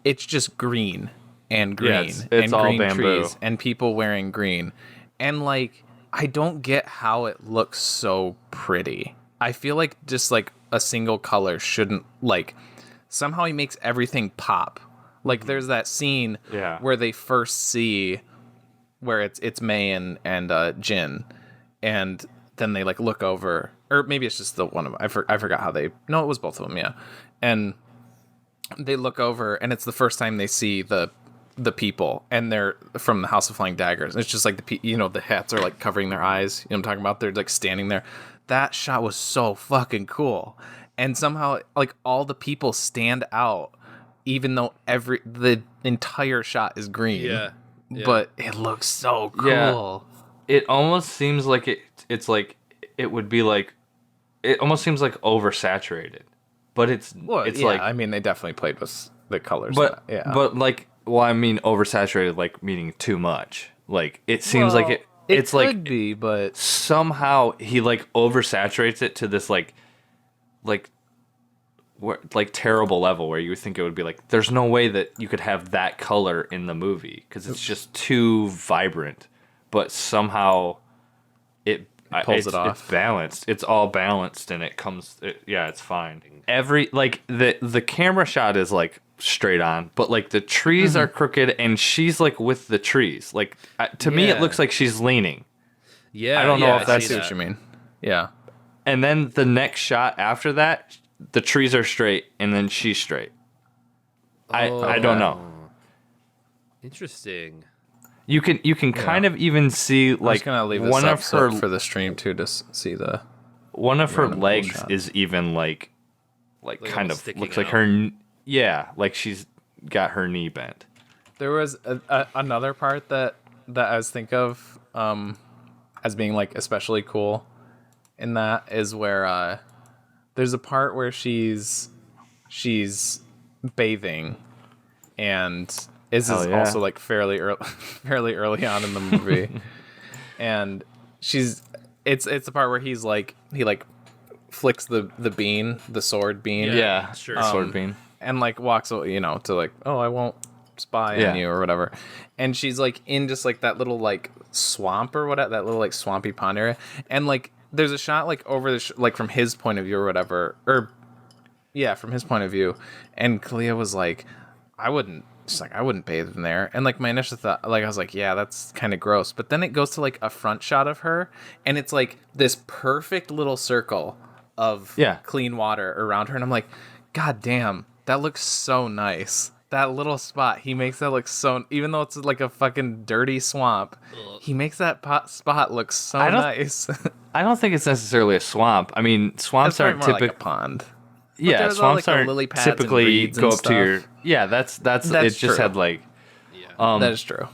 it's just green and green, it's and all green bamboo. trees and people wearing green, and like I don't get how it looks so pretty. I feel like just like a single color shouldn't like somehow he makes everything pop. Like there's that scene where they first see where it's May and Jin, and then they like look over, or maybe it's just the one of them. I forgot how they. No, it was both of them. Yeah, and they look over, and it's the first time they see the people, and they're from the House of Flying Daggers. And it's just like the hats are like covering their eyes. You know what I'm talking about? They're like standing there. That shot was so fucking cool, and somehow like all the people stand out, even though the entire shot is green. Yeah. But it looks so cool. Yeah. It almost seems like it's like it would be like it almost seems like oversaturated, but it's like I mean they definitely played with the colors, but like I mean oversaturated like meaning too much. Like it seems like it's could like be, but somehow he like oversaturates it to this like terrible level where you would think it would be like there's no way that you could have that color in the movie because it's just too vibrant, but somehow it pulls it off. It's balanced. It's all balanced, and it's fine. Every like the camera shot is like straight on, but like the trees are crooked, and she's like with the trees. Like to me, it looks like she's leaning. Yeah, I don't know if I see what you mean. Yeah, and then the next shot after that, the trees are straight, and then she's straight. I don't know. Interesting. You can kind of even see like I'm gonna leave this one up of her for the stream too to see the one of her legs shot. is even like kind of looks like out. her like she's got her knee bent. There was another part that I was thinking of as being like especially cool in that is where there's a part where she's bathing and Is also like fairly early on in the movie, and it's the part where he flicks the sword bean, sure, sword bean, and like walks, to like, oh, I won't spy on you or whatever, and she's like in just like that little like swamp or whatever, that little like swampy pond area, and like there's a shot like over the like from his point of view or whatever, or from his point of view, and Clea was like, she's like, I wouldn't bathe in there. And like my initial thought, like I was like, yeah, that's kind of gross. But then it goes to like a front shot of her, and it's like this perfect little circle of clean water around her, and I'm like, God damn, that looks so nice. That little spot, he makes that look so, even though it's like a fucking dirty swamp, he makes that spot look so nice. I don't think it's necessarily a swamp. I mean, swamps aren't typically like a pond. Yeah, swamps aren't lily pads typically go up to your. Yeah, that's it. Just true. had like. That is true.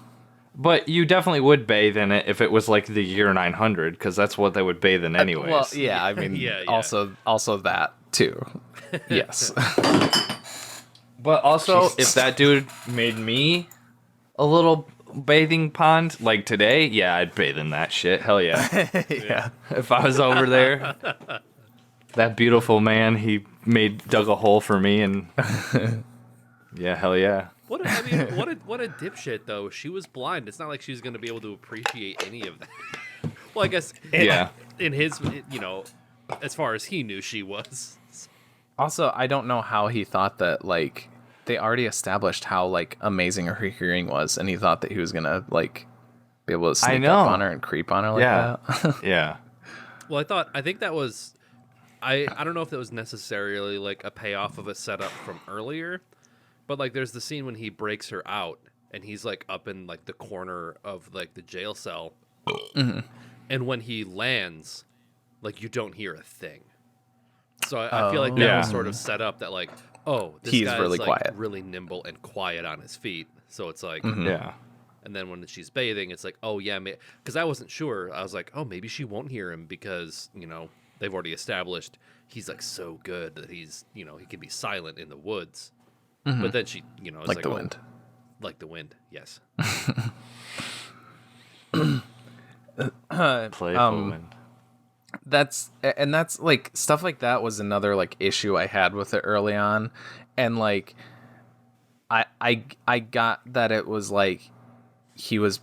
But you definitely would bathe in it if it was like the year 900, because that's what they would bathe in anyways. Well, yeah, I mean, also that too. Yes. But also, if that dude made me a little bathing pond like today, yeah, I'd bathe in that shit. Hell yeah. Yeah. If I was over there, that beautiful man, he dug a hole for me, and yeah, hell yeah. What a dipshit though. She was blind. It's not like she was going to be able to appreciate any of that. Well, I guess in his, as far as he knew, she was. Also, I don't know how he thought that, like, they already established how, like, amazing her hearing was, and he thought that he was gonna, like, be able to sneak up on her and creep on her like that. Yeah. Well, I think that was, I don't know if that was necessarily, like, a payoff of a setup from earlier, but, like, there's the scene when he breaks her out, and he's, like, up in, like, the corner of, like, the jail cell, and when he lands, like, you don't hear a thing. So I feel like that was sort of set up that, like, he's guy's really like quiet, really nimble and quiet on his feet. So it's like, yeah. And then when she's bathing, it's like, oh yeah, because I wasn't sure. I was like, oh, maybe she won't hear him because they've already established he's like so good that he's he can be silent in the woods. But then she it's like the wind, like the wind. Yes. Playful wind. That's like stuff like that was another like issue I had with it early on, and like I got that it was like he was,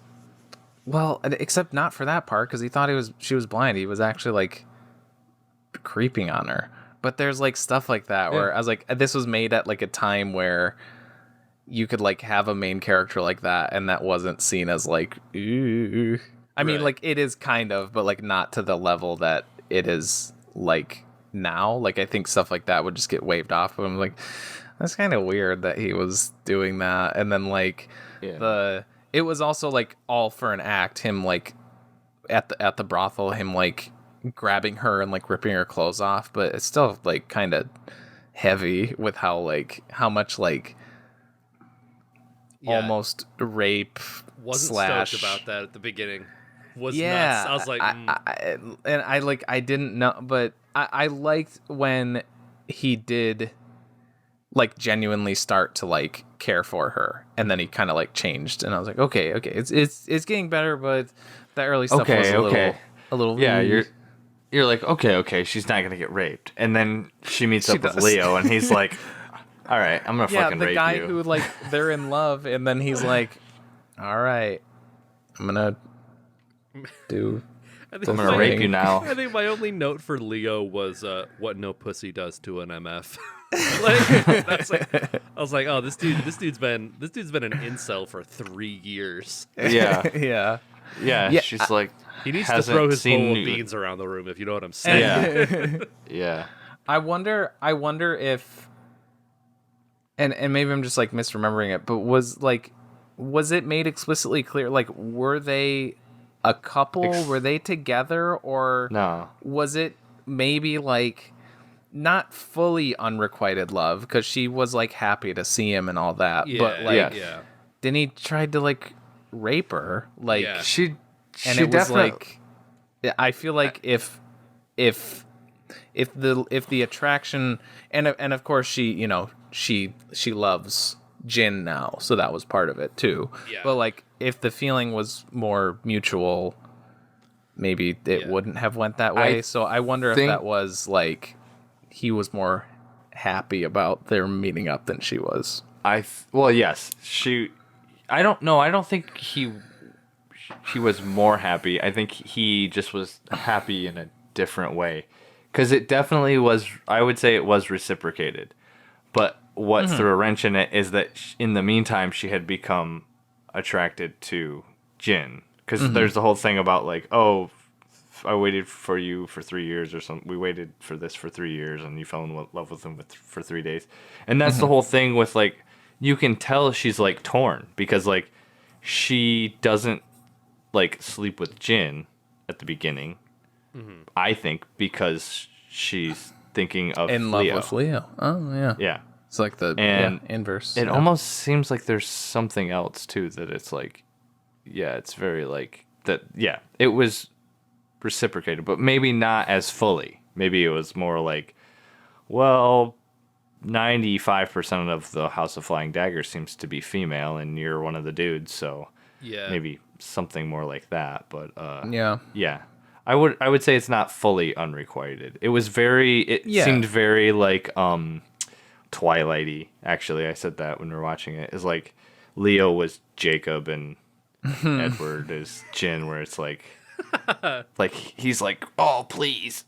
well, except not for that part, because he thought she was blind. He was actually like creeping on her. But there's like stuff like that where I was like, this was made at like a time where you could like have a main character like that, and that wasn't seen as like, ooh. I mean, like, it is kind of, but, like, not to the level that it is, like, now. Like, I think stuff like that would just get waved off. I'm like, that's kind of weird that he was doing that. And then, like, it was also, like, all for an act. Him, like, at the brothel, him, like, grabbing her and, like, ripping her clothes off. But it's still, like, kind of heavy with how much, like, almost rape wasn't stoked about that at the beginning. Was nuts. I was like, I didn't know, but I liked when he did like genuinely start to like care for her, and then he kind of like changed, and I was like, okay, it's getting better, but the early stuff was a little you're like, okay, she's not gonna get raped, and then she meets up with Leo, and he's like, all right, I'm gonna fucking rape you. Yeah, the guy who like they're in love, and then he's like, all right, I'm gonna rape you now. I think my only note for Leo was what no pussy does to an MF. I was like, oh, this dude's been an incel for 3 years. Yeah. She's like, he needs to throw his bowl of beans around the room, if you know what I'm saying. Yeah. I wonder if, and maybe I'm just like misremembering it, but was it made explicitly clear? Like, were they a couple? Were they together, or no? Was it maybe like not fully unrequited love, because she was like happy to see him and all that, but like, then he tried to like rape her, like she it was like, I feel like if the attraction, and of course she she loves Jin now, so that was part of it too. Yeah. But like, if the feeling was more mutual, maybe it wouldn't have went that way. So I wonder if that was like he was more happy about their meeting up than she was. Well, yes, I don't know. I don't think he was more happy. I think he just was happy in a different way, because it definitely was. I would say it was reciprocated, but what threw a wrench in it is that in the meantime she had become attracted to Jin, because there's the whole thing about like, oh, I waited for you for 3 years or something. We waited for this for 3 years, and you fell in love with him for 3 days, and that's the whole thing with like, you can tell she's like torn, because like she doesn't like sleep with Jin at the beginning. I think because she's thinking of In love with Leo. Oh yeah. Yeah. It's like the inverse. It almost seems like there's something else too, that it's like, yeah, it's very like that. Yeah, it was reciprocated, but maybe not as fully. Maybe it was more like, well, 95% of the House of Flying Daggers seems to be female, and you're one of the dudes, so maybe something more like that. But yeah. I would say it's not fully unrequited. It was seemed very like Twilighty. Actually, I said that when we were watching it. Is like Leo was Jacob and Edward is Jin, where it's like like he's like, oh please.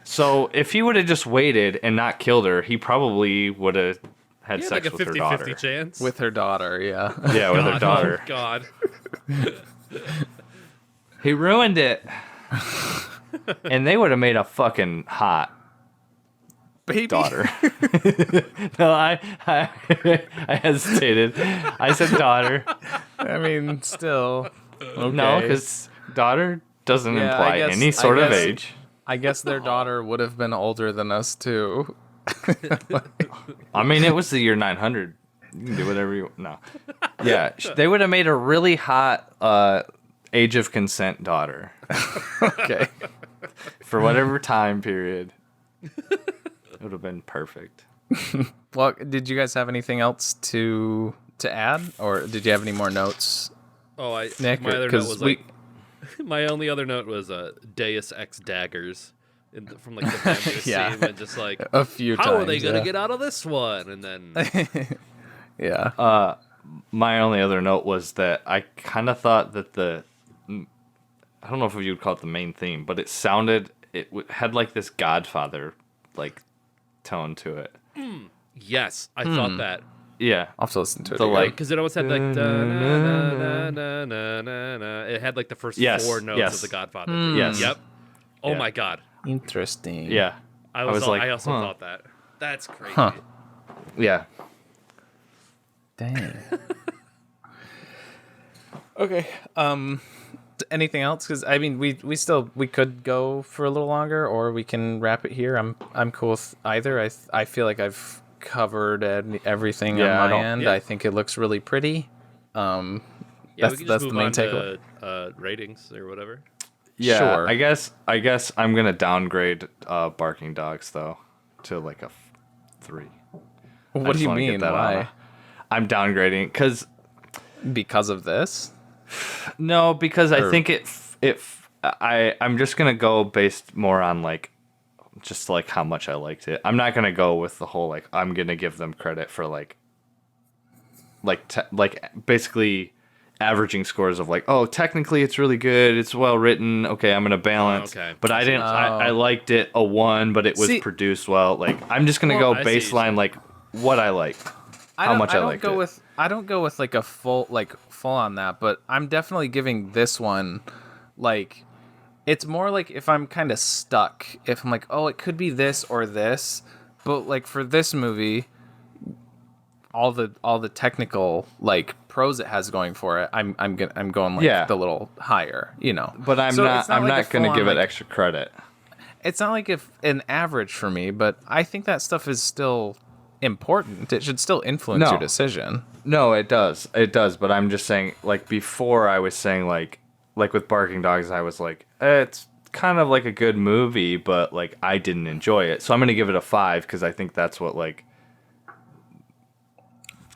So if he would have just waited and not killed her, he probably would have had sex like a with her daughter. 50-50 chance. with her daughter. Yeah. Yeah, with her daughter. Oh, God. He ruined it. And they would have made a fucking hot Baby. daughter. No, I hesitated. I said daughter. I mean, still. Okay. No, because daughter doesn't Yeah, imply I guess- any sort I of guess- age. I guess their daughter would have been older than us too. I mean, it was the year 900. You can do whatever you want. No. Yeah, they would have made a really hot age of consent daughter. Okay. For whatever time period. It would have been perfect. Well, did you guys have anything else to add, or did you have any more notes? Oh, Nick, my other note 'cause was like, my only other note was Deus Ex Daggers from like the family Yeah. scene, and just like A few how times. are they gonna yeah. get out of this one? And then Yeah. My only other note was that I kind of thought that I don't know if you would call it the main theme, but it had like this Godfather like tone to it. yes, I thought that. Yeah. I'll have to listen to it. The again. like Because it almost had like it had like the first Yes, 4 notes yes. of the Godfather. Yes. Yep. Oh Yeah. my God. Interesting. yeah. I was like, also huh. thought that. That's crazy. Huh. Yeah. Dang. Okay. Anything else? Because I mean, we could go for a little longer, or we can wrap it here. I'm cool with either. I feel like I've covered everything Yeah, on my end. yeah. I think it looks really pretty. Yeah, that's we can that's just the move main on takeaway. to ratings or whatever. Yeah. Sure. I guess I'm gonna downgrade Barking Dogs though to like a 3. What I do just you wanna get mean? that Why? out. I'm downgrading Because of this? No, because I think I'm just gonna go based more on like just like how much I liked it. I'm not gonna go with the whole like I'm gonna give them credit for like basically averaging scores of like, oh, technically it's really good, it's well written. Okay, I'm gonna balance. Okay. But I didn't. I liked it a 1, but it was See- produced well. Like I'm just gonna Well, go I see what you're baseline like what I like. How much I liked it. I don't go with like a full on that, but I'm definitely giving this one like it's more like if I'm kind of stuck, if I'm like, oh, it could be this or this, but like for this movie, all the technical like pros it has going for it, I'm going like the little higher, you know. But I'm So not. it's I'm like a not gonna full-on, give it like- extra credit. It's not like if an average for me, but I think that stuff is still important. It should still influence your decision. No, it does. It does. But I'm just saying, like, before I was saying, like with Barking Dogs, I was like, it's kind of like a good movie, but, like, I didn't enjoy it. So I'm going to give it a 5 because I think that's what, like,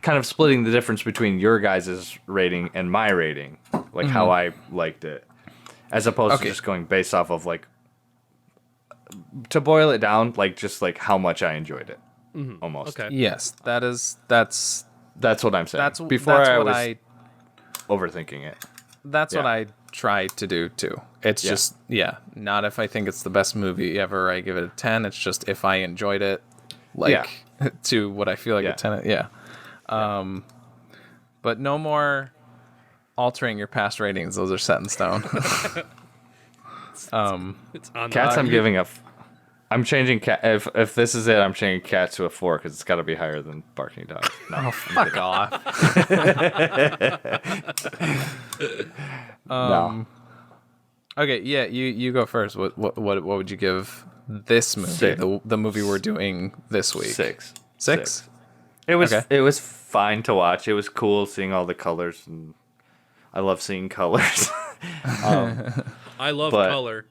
kind of splitting the difference between your guys' rating and my rating, like how I liked it, as opposed to just going based off of like, to boil it down, like just like how much I enjoyed it, almost. Okay. Yes, that's what I'm saying. that's Before that's I what was I overthinking it. that's what Yeah. I try to do too. It's just not if I think it's the best movie ever, I give it a 10. It's just if I enjoyed it, like to what I feel like a 10. Yeah. But no more altering your past ratings. Those are set in stone. It's on Cats, I'm giving I'm changing cat. If this is it, I'm changing Cats to a 4 because it's got to be higher than Barking Dogs. No, Fuck off. no. Okay, yeah, you go first. What would you give this movie? 6. The movie we're doing this week. 6. 6? It was Okay. it was fine to watch. It was cool seeing all the colors, and I love seeing colors. I love but- color.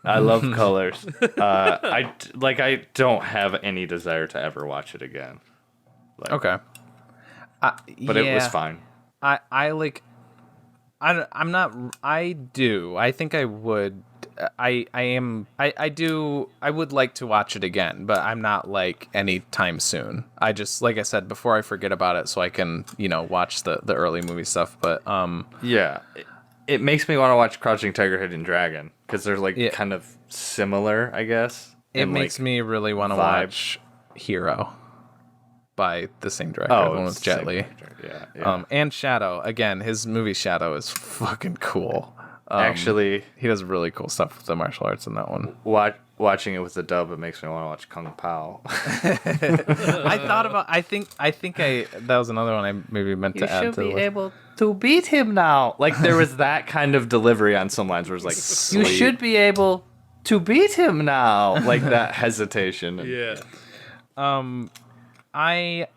I love colors. I don't have any desire to ever watch it again. Like, Okay. but it was fine. I like. I'm not. I do. I think I would. I am. I do. I would like to watch it again, but I'm not like anytime soon. I just, like I said before, I forget about it so I can watch the early movie stuff. But Yeah, it makes me want to watch Crouching Tiger, Hidden Dragon because they're like kind of similar, I guess. it in, makes like, me really want to vibe. watch Hero by the same director, the one with Jet Li. Yeah. And Shadow. Again, his movie Shadow is fucking cool. Actually, He does really cool stuff with the martial arts in that one. watching it with the dub, it makes me want to watch Kung Pao. I thought about. I think that was another one I maybe meant to add to the list. able to beat him now. Like there was that kind of delivery on some lines where it's like, you should be able to beat him now. Like that hesitation. Yeah. I'm going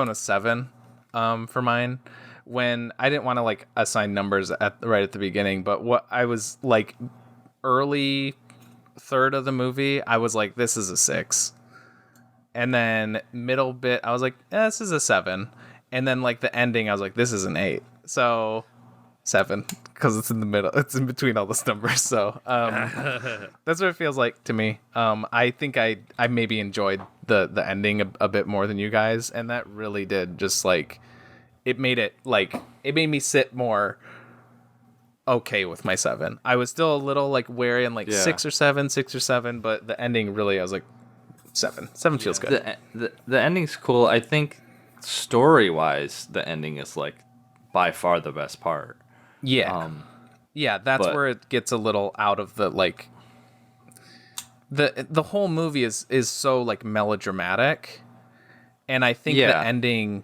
to 7 for mine. When I didn't want to like assign numbers right at the beginning, but what I was like early third of the movie, I was like, this is a 6. And then middle bit, I was like, this is a 7. And then like the ending, I was like, this is an 8. So 7, because it's in the middle. It's in between all those numbers. So that's what it feels like to me. I think I maybe enjoyed the ending a bit more than you guys, and that really did just like it made me sit more okay with my 7. I was still a little like wary and like 6 or 7, but the ending really, I was like 7. 7 feels good. The ending's cool. I think story wise, the ending is like by far the best part. Yeah. Yeah, that's where it gets a little out of the like the whole movie is so like melodramatic, and I think the ending,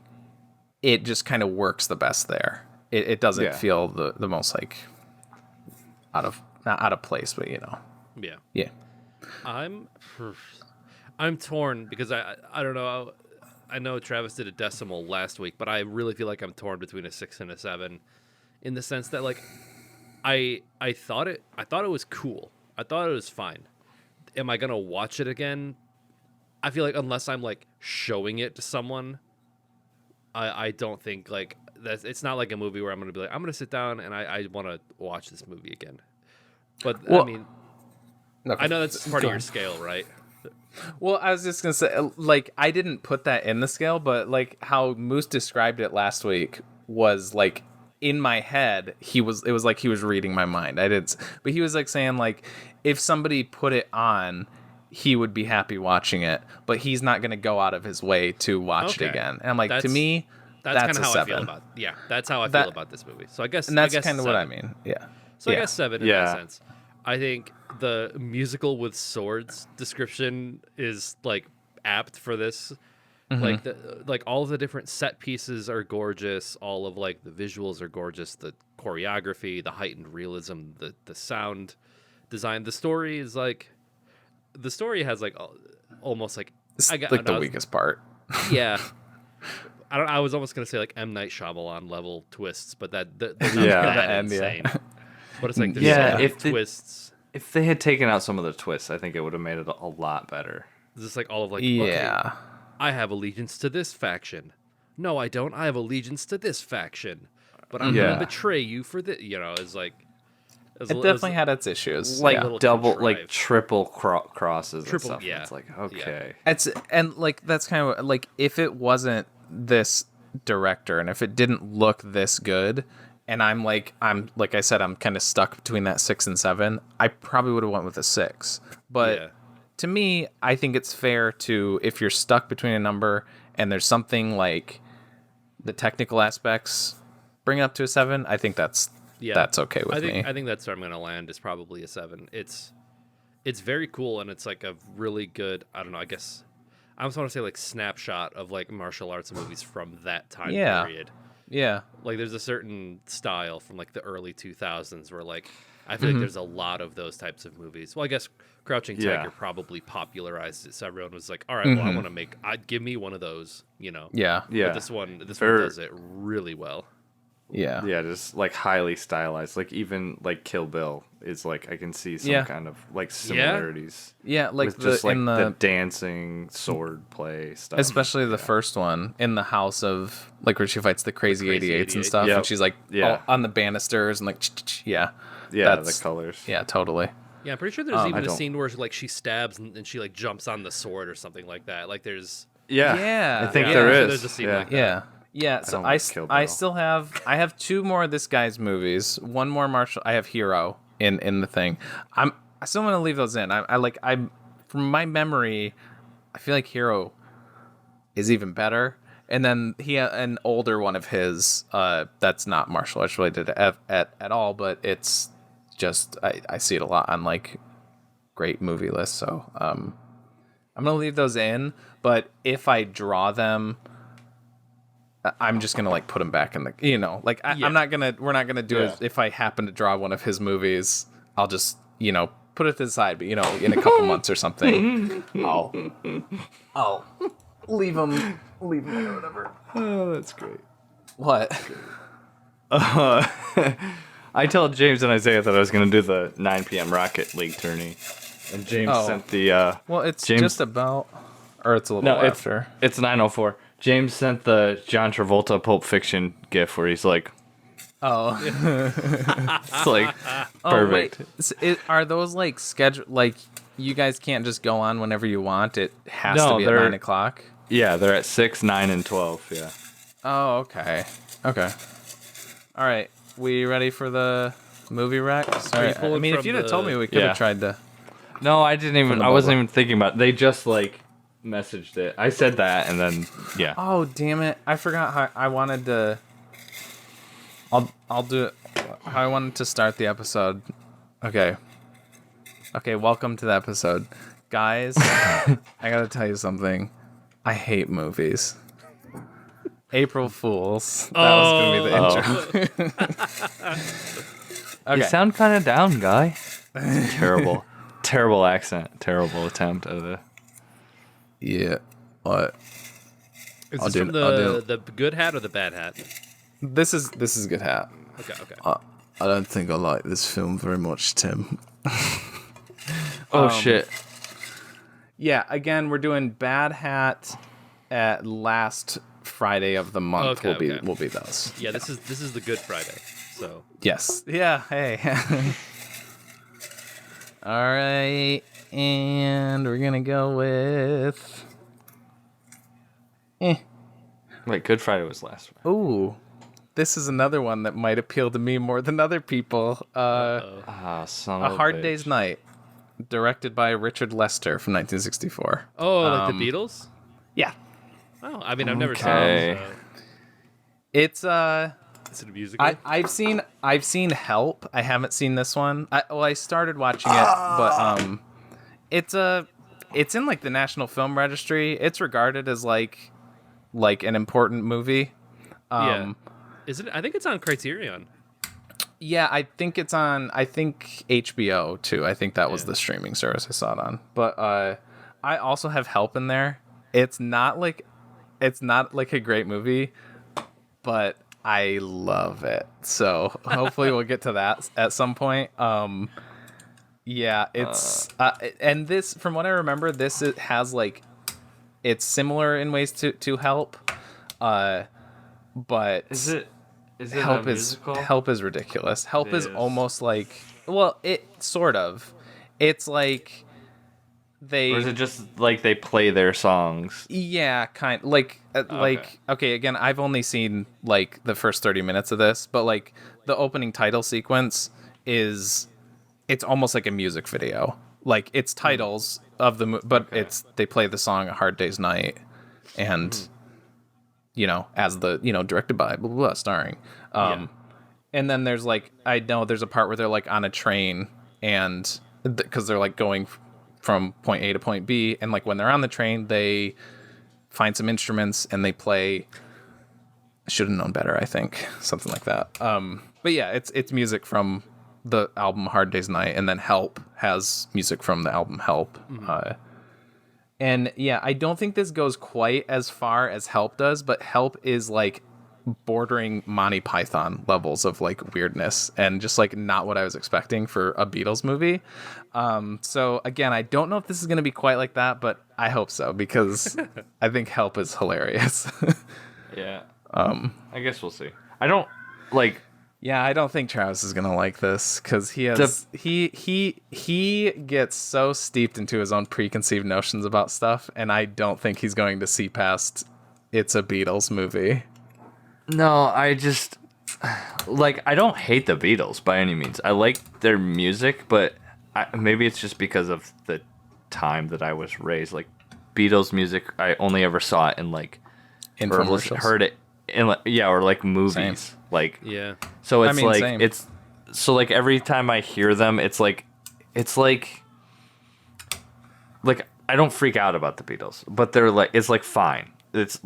it just kind of works the best there. It doesn't feel the most like not out of place, but Yeah. I'm torn because I don't know. I know Travis did a decimal last week, but I really feel like I'm torn between a 6 and a 7, in the sense that like I thought it was cool. I thought it was fine. Am I gonna watch it again? I feel like unless I'm like showing it to someone, I don't think like that's. It's not like a movie where I'm gonna be like, I'm gonna sit down and I want to watch this movie again. But I mean, I know that's part of your scale, right? Well, I was just gonna say, like, I didn't put that in the scale, but like how Moose described it last week was like in my head. It was like he was reading my mind. But he was like saying like if somebody put it on, he would be happy watching it, but he's not gonna go out of his way to watch it again. And I'm like, to me, that's kind of how 7. I feel about. Yeah, that's how I feel about this movie. So I guess, and that's kind of what I mean. Yeah. So I guess 7 in that sense. I think the musical with swords description is like apt for this. Mm-hmm. Like all of the different set pieces are gorgeous. All of like the visuals are gorgeous. The choreography, the heightened realism, the sound design. The story is like, the story has like almost like the weakest part. Yeah. I was almost gonna say like M. Night Shyamalan level twists, but that insane. But it's like there's twists. If they had taken out some of the twists, I think it would have made it a lot better. It's just like all of like yeah. Okay, I have allegiance to this faction. No, I don't. I have allegiance to this faction. But I'm going to betray you for this. You know, it's like... It definitely had its issues. Like double, like triple crosses and stuff. Yeah. It's like, okay. And like, that's kind of like, if it wasn't this director and if it didn't look this good, and I'm like I said, I'm kind of stuck between that 6 and 7, I probably would have went with a 6. But to me, I think it's fair to, if you're stuck between a number and there's something like the technical aspects, bring it up to a 7. I think that's okay with me. I think that's where I'm going to land, is probably a 7. It's very cool, and it's like a really good, I don't know, I guess I just want to say like snapshot of like martial arts movies from that time period. Yeah. Like there's a certain style from like the early 2000s where like I feel like there's a lot of those types of movies. Well, I guess Crouching Tiger probably popularized it, so everyone was like, all right, well, I want to give me one of those, you know. Yeah. But this one does it really well. Yeah. Yeah, just like highly stylized. Like even like Kill Bill is like, I can see some kind of like similarities. Yeah, like with just like the dancing sword play stuff. Especially the first one in the house of like where she fights the crazy 88s and stuff, and she's like on the banisters and like the colors. Yeah, totally. Yeah, I'm pretty sure there's even a scene where like she stabs and she like jumps on the sword or something like that. Like there's I think there is. There's a scene like that. Yeah, so I still have 2 more of this guy's movies. One more martial. I have Hero in the thing. I still want to leave those in. I from my memory, I feel like Hero is even better. And then he had an older one of his that's not martial arts related at all, but it's just I see it a lot on like great movie lists. So I'm gonna leave those in. But if I draw them, I'm just gonna like put him back in the, you know, like I'm not gonna, we're not gonna do it. If I happen to draw one of his movies, I'll just, you know, put it to the side. But you know, in a couple months or something, I'll leave him or whatever. Oh, that's great. What? I told James and Isaiah that I was gonna do the 9 p.m. Rocket League tourney, and James sent the. Well, it's just about, or it's a little after. It's 9:04. James sent the John Travolta Pulp Fiction gif where he's like, it's like perfect. Are those like scheduled? Like you guys can't just go on whenever you want. It has to be at 9 o'clock. Yeah, they're at 6, 9, and 12. Yeah. Oh, okay. Okay. All right. We ready for the movie rec? Sorry. I mean, if you'd have told me, we could have tried to. No, I didn't even. I wasn't even thinking about it. They just like messaged it. I said that, and then Oh, damn it! I forgot how I wanted to. I'll do it. How I wanted to start the episode. Okay. Welcome to the episode, guys. I gotta tell you something. I hate movies. April Fools. That was gonna be the intro. You sound kind of down, guy. Terrible accent. Terrible attempt at it. Yeah. What? Is this from the good hat or the bad hat? This is good hat. Okay. I don't think I like this film very much, Tim. Shit. Yeah, again, we're doing bad hat at last Friday of the month. Will be those. Yeah, this is the Good Friday. So yes. Yeah. Hey. All right, and we're gonna go with. Wait, Good Friday was last Friday. Ooh, this is another one that might appeal to me more than other people. Son of A Hard Day's Night, directed by Richard Lester from 1964. Oh, like the Beatles? Yeah. Oh, I mean, I've never seen it. So. It's Is it a musical? I've seen Help. I haven't seen this one. I started watching it, but it's in like the National Film Registry. It's regarded as like an important movie. Yeah. Is it? I think it's on Criterion. Yeah, I think it's on. I think HBO too. I think that was the streaming service I saw it on. But I also have Help in there. It's not like a great movie, but I love it. So hopefully we'll get to that at some point. Yeah, it's and this, from what I remember, it has like it's similar in ways to Help, but Is it Help a is musical? Help is ridiculous. Help It is is. almost like, well, it sort of. It's like they Or is it just like they play their songs? yeah, kind like okay, again, I've only seen like the first 30 minutes of this, but like the opening title sequence is it's almost like a music video. Like it's titles of the but it's they play the song A Hard Day's Night and you know, as the, you know, directed by blah, blah, blah, starring. And then there's like, I know there's a part where they're like on a train and because they're like going from point A to point B. And like when they're on the train, they find some instruments and they play, should have known better, I think. Something like that. But yeah, it's music from the album Hard Day's Night. And then Help has music from the album Help. And yeah, I don't think this goes quite as far as Help does, but Help is like bordering Monty Python levels of like weirdness and just like not what I was expecting for a Beatles movie. So again, I don't know if this is going to be quite like that, but I hope so because I think Help is hilarious. Yeah. I guess we'll see. I don't like. Yeah, I don't think Travis is gonna like this because he has he gets so steeped into his own preconceived notions about stuff, and I don't think he's going to see past it's a Beatles movie. No, I just like I don't hate the Beatles by any means. I like their music, but maybe it's just because of the time that I was raised. Like Beatles music, I only ever saw it in like Infomercials. heard it in or like movies. Same. Like Yeah. so it's like same. it's so like every time I hear them, it's like I don't freak out about the Beatles, but they're like it's like fine. It's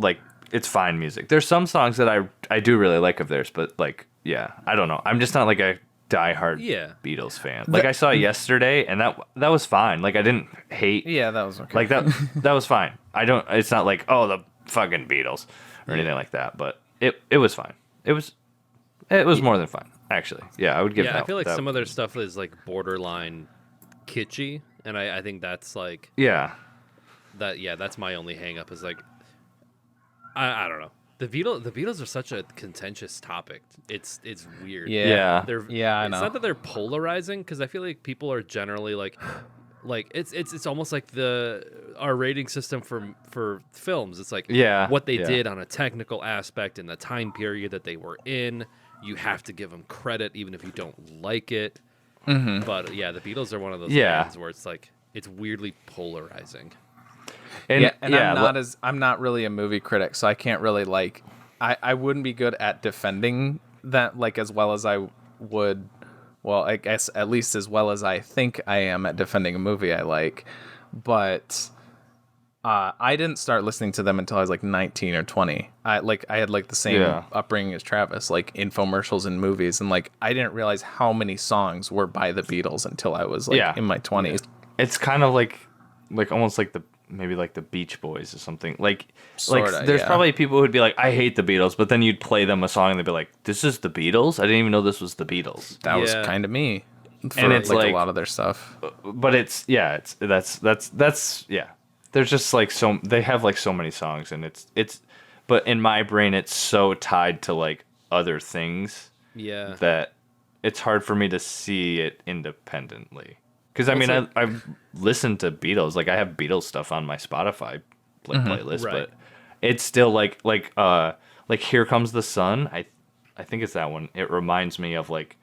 fine music. There's some songs that I do really like of theirs, but like yeah, I don't know. I'm just not like a diehard Beatles fan. Like I saw it yesterday, and that was fine. Like I didn't hate. Yeah, that was okay. Like that was fine. I don't. It's not like the fucking Beatles or anything like that. But it was fine. It was more than fine, actually. Yeah, I would give. Yeah, that, I feel like that, some of their stuff is like borderline kitschy, and I think that's like that's my only hang up is like I don't know. The Beatles are such a contentious topic. It's weird. Yeah. I know. It's not that they're polarizing because I feel like people are generally like it's almost like our rating system for films. It's like what they did on a technical aspect in the time period that they were in. You have to give them credit even if you don't like it. Mm-hmm. But yeah, the Beatles are one of those bands where it's like it's weirdly polarizing. And I'm not really a movie critic, so I can't really like I wouldn't be good at defending that like as well as I would. Well, I guess at least as well as I think I am at defending a movie I like, but I didn't start listening to them until I was like 19 or 20. I had like the same upbringing as Travis, like infomercials and movies, and like I didn't realize how many songs were by the Beatles until I was like in my 20s. It's kind of like almost like maybe like the Beach Boys or something. Sorta, there's probably people who'd be like, I hate the Beatles, but then you'd play them a song and they'd be like, this is the Beatles? I didn't even know this was the Beatles. That was kind of me. For, and it's like a lot of their stuff. But it's there's just like they have like so many songs, and it's but in my brain it's so tied to like other things that it's hard for me to see it independently. Because I mean, I've listened to Beatles. Like I have Beatles stuff on my Spotify playlist, but it's still like Here Comes the Sun. I think it's that one. It reminds me of like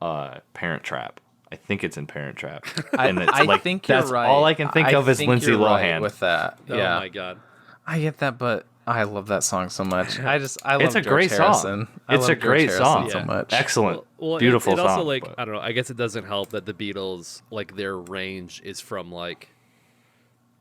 Parent Trap. I think it's in Parent Trap. And it's I think you're that's right. all I can think of is Lindsay you're Lohan right with that. Oh my god. I get that, but I love that song so much. I love it's a George great Harrison. song. It's a great song so much. Excellent. Well, beautiful it song. also like but... I don't know. I guess it doesn't help that the Beatles like their range is from like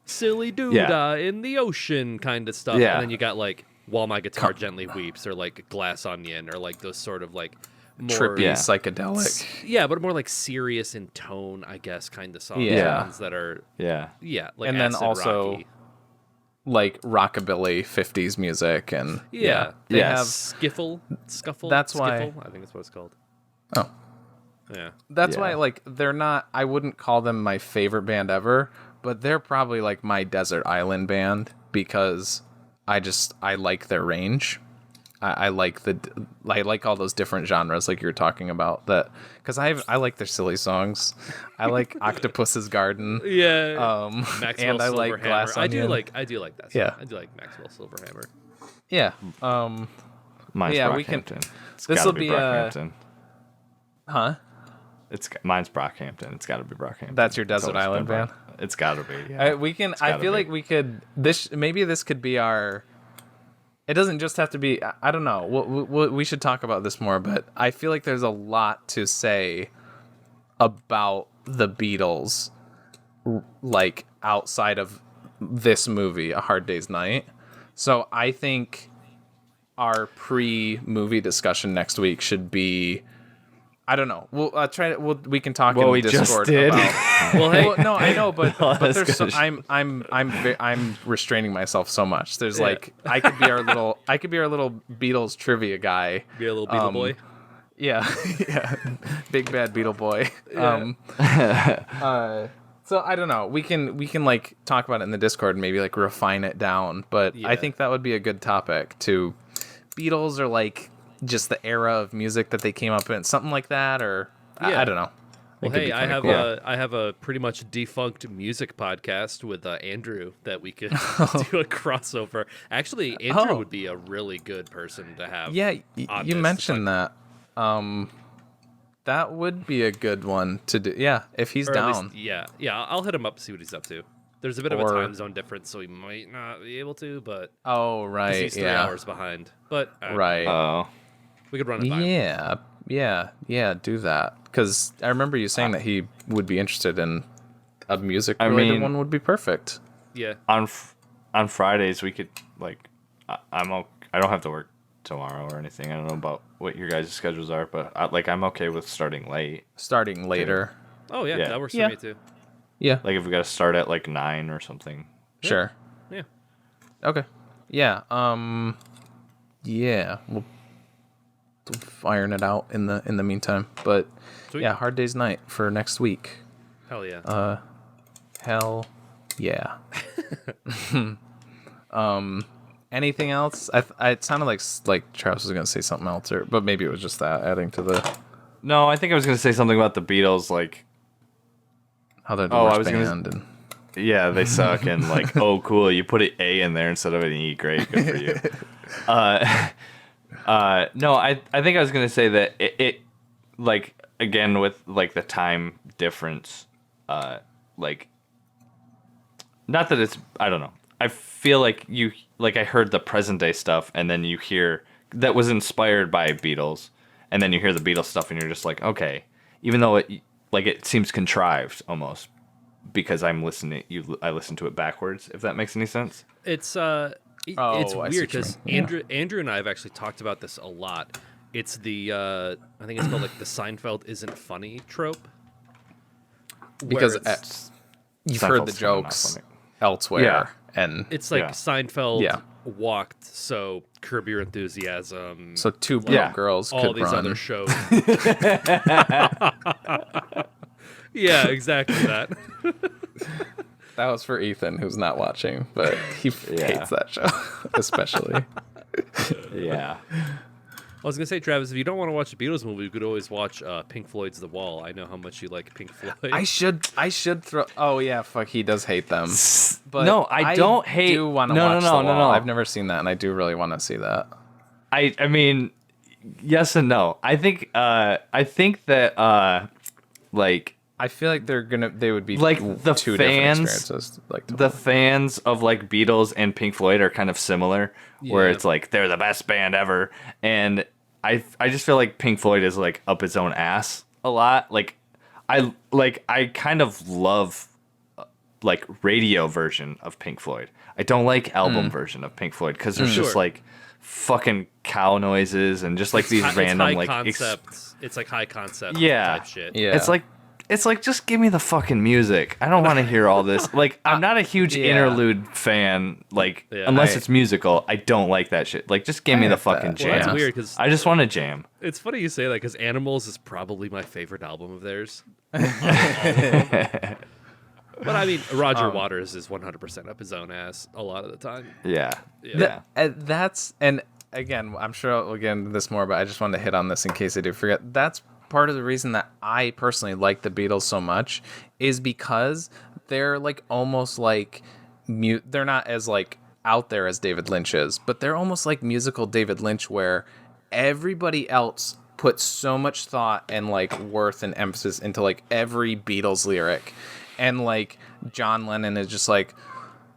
silly doodah in the ocean kind of stuff, and then you got like While My Guitar Gently Weeps or like Glass Onion or like those sort of like more trippy, psychedelic. but more like serious in tone, I guess, kind of songs. Ones that are like and then also rocky. Like rockabilly 50s music and they have Scuffle. That's why I think that's what it's called. That's why like they're not. I wouldn't call them my favorite band ever, but they're probably like my desert island band because I like their range. I like all those different genres like you were talking about, that because I like their silly songs. I like Octopus's Garden. Yeah. Maxwell and I like Glass Onion. I do like that song. Yeah. I do like Maxwell Silverhammer. Yeah. Mine's yeah, Brockhampton. This will be Brockhampton. Huh? Mine's Brockhampton. It's got to be Brockhampton. That's your desert island band. It's got to be. Yeah. We can. I feel like we could. Maybe this could be our. It doesn't just have to be. I don't know. We should talk about this more. But I feel like there's a lot to say about the Beatles, like outside of this movie, A Hard Day's Night. So I think our pre-movie discussion next week should be. I don't know. We'll try. We can talk in Discord just did. about. Well, no, I know, but there's. I'm restraining myself so much. There's like I could be our little Beatles trivia guy. Be a little Beatle boy. Yeah, yeah, big bad Beatle boy. So I don't know. We can like talk about it in the Discord and maybe like refine it down. But I think that would be a good topic to. Beatles or like. Just the era of music that they came up in, something like that, or I don't know. Well, hey, I have a pretty much defunct music podcast with Andrew that we could do a crossover. Actually, Andrew would be a really good person to have. Yeah, you mentioned that. That would be a good one to do. Yeah, if he's down. Least, yeah, I'll hit him up to see what he's up to. There's a bit of a time zone difference, so he might not be able to. But right, he's 3 hours behind. But right. We could run it by him. Yeah, do that. Because I remember you saying that he would be interested in a music-related one would be perfect. Yeah. On Fridays, we could, like, I don't have to work tomorrow or anything. I don't know about what your guys' schedules are, but, I'm okay with starting late. Starting later. Oh, yeah, that works for me, too. Yeah. Like, if we got to start at, like, 9 or something. Sure. Yeah. Okay. Yeah. We'll iron it out in the meantime, but Sweet. Hard Day's Night for next week. Hell yeah. Hell yeah. Anything else? It sounded like Travis was gonna say something else, but maybe it was just that adding to the. No, I think I was gonna say something about the Beatles, like how they're the worst band. Yeah, they suck, and like, oh, cool, you put an A in there instead of an E. Great, good for you. No, I think I was gonna say that it like, again, with like the time difference, like, not that it's, I don't know. I feel like I heard the present day stuff, and then you hear that was inspired by Beatles, and then you hear the Beatles stuff, and you're just like, okay, even though it seems contrived almost, because I listen to it backwards, if that makes any sense. It's weird because Andrew and I have actually talked about this a lot. It's the I think it's called like the Seinfeld isn't funny trope. Because you've heard the jokes elsewhere, and it's like Seinfeld walked, so Curb Your Enthusiasm. So two girls all could these run. Other shows. Yeah, exactly that. That was for Ethan, who's not watching, but he hates that show, especially. Yeah. I was going to say, Travis, if you don't want to watch a Beatles movie, you could always watch Pink Floyd's The Wall. I know how much you like Pink Floyd. I should throw... Oh, yeah, fuck, he does hate them. But no, I don't hate... I do want to watch The Wall. I've never seen that, and I do really want to see that. I mean, yes and no. I think that, like... I feel like they would be like the two fans, different experiences. Like the fans of like Beatles and Pink Floyd are kind of similar, where it's like they're the best band ever, and I just feel like Pink Floyd is like up its own ass a lot. Like I kind of love like radio version of Pink Floyd. I don't like album version of Pink Floyd because there's just like fucking cow noises and just like these random like concepts. It's like high concept type shit. Yeah. It's like, just give me the fucking music. I don't want to hear all this. Like, I'm not a huge interlude fan. Like, unless it's musical, I don't like that shit. Like, just give me the fucking jam. Well, it's weird because I just want to jam. It's funny you say that because Animals is probably my favorite album of theirs. But I mean, Roger Waters is 100% up his own ass a lot of the time. Yeah. That's, and again, I'm sure we'll get into this more, but I just wanted to hit on this in case I do forget. That's part of the reason that I personally like the Beatles so much, is because they're like almost like they're not as like out there as David Lynch is, but they're almost like musical David Lynch, where everybody else puts so much thought and like worth and emphasis into like every Beatles lyric, and like John Lennon is just like,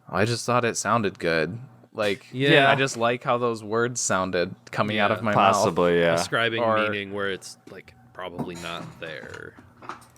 I just thought it sounded good. Like, I just like how those words sounded coming out of my mouth. Possibly, Ascribing meaning where it's like probably not there.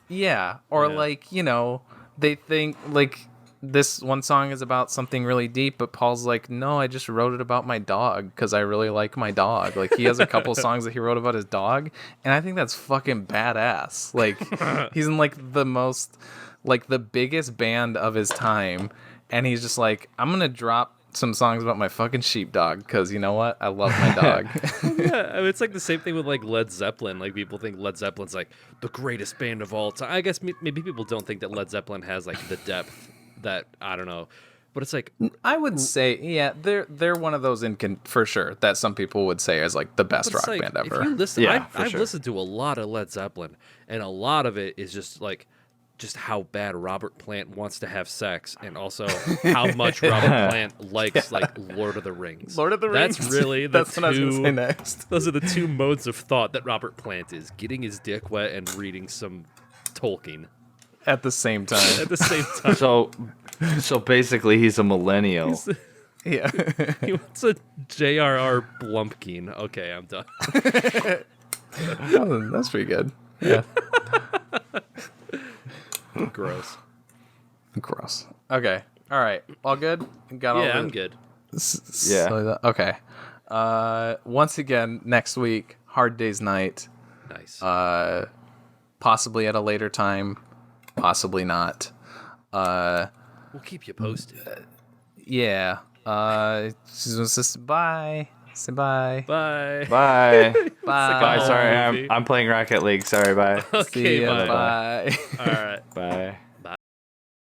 Yeah, or like, you know, they think like this one song is about something really deep, but Paul's like, no, I just wrote it about my dog because I really like my dog. Like, he has a couple songs that he wrote about his dog, and I think that's fucking badass. Like, he's in like the most, like the biggest band of his time, and he's just like, I'm gonna drop some songs about my fucking sheepdog because, you know what, I love my dog. Yeah, I mean, it's like the same thing with like Led Zeppelin. Like, people think Led Zeppelin's like the greatest band of all time. I guess maybe people don't think that Led Zeppelin has like the depth that, I don't know, but it's like, I would say, they're one of those for sure that some people would say is like the best rock band ever. If you listen, I've sure. listened to a lot of Led Zeppelin, and a lot of it is just like how bad Robert Plant wants to have sex, and also how much Robert Plant likes like Lord of the Rings. Lord of the Rings. That's really That's what I was gonna say next. Those are the two modes of thought that Robert Plant is: getting his dick wet and reading some Tolkien At the same time. at the same time. So basically, he's a millennial. Yeah. He wants a J.R.R. Blumpkin. Okay, I'm done. Oh, that's pretty good. Yeah. Gross. Gross. Okay. All right. All good? Got all I'm good. Okay. Once again, next week, Hard Day's Night. Nice. Possibly at a later time. Possibly not. We'll keep you posted. Yeah. Just bye. Say bye. Bye. Bye. Bye. Bye. Sorry, I'm playing Rocket League. Sorry. Bye. Okay. See ya. Bye. Bye. All right. Bye.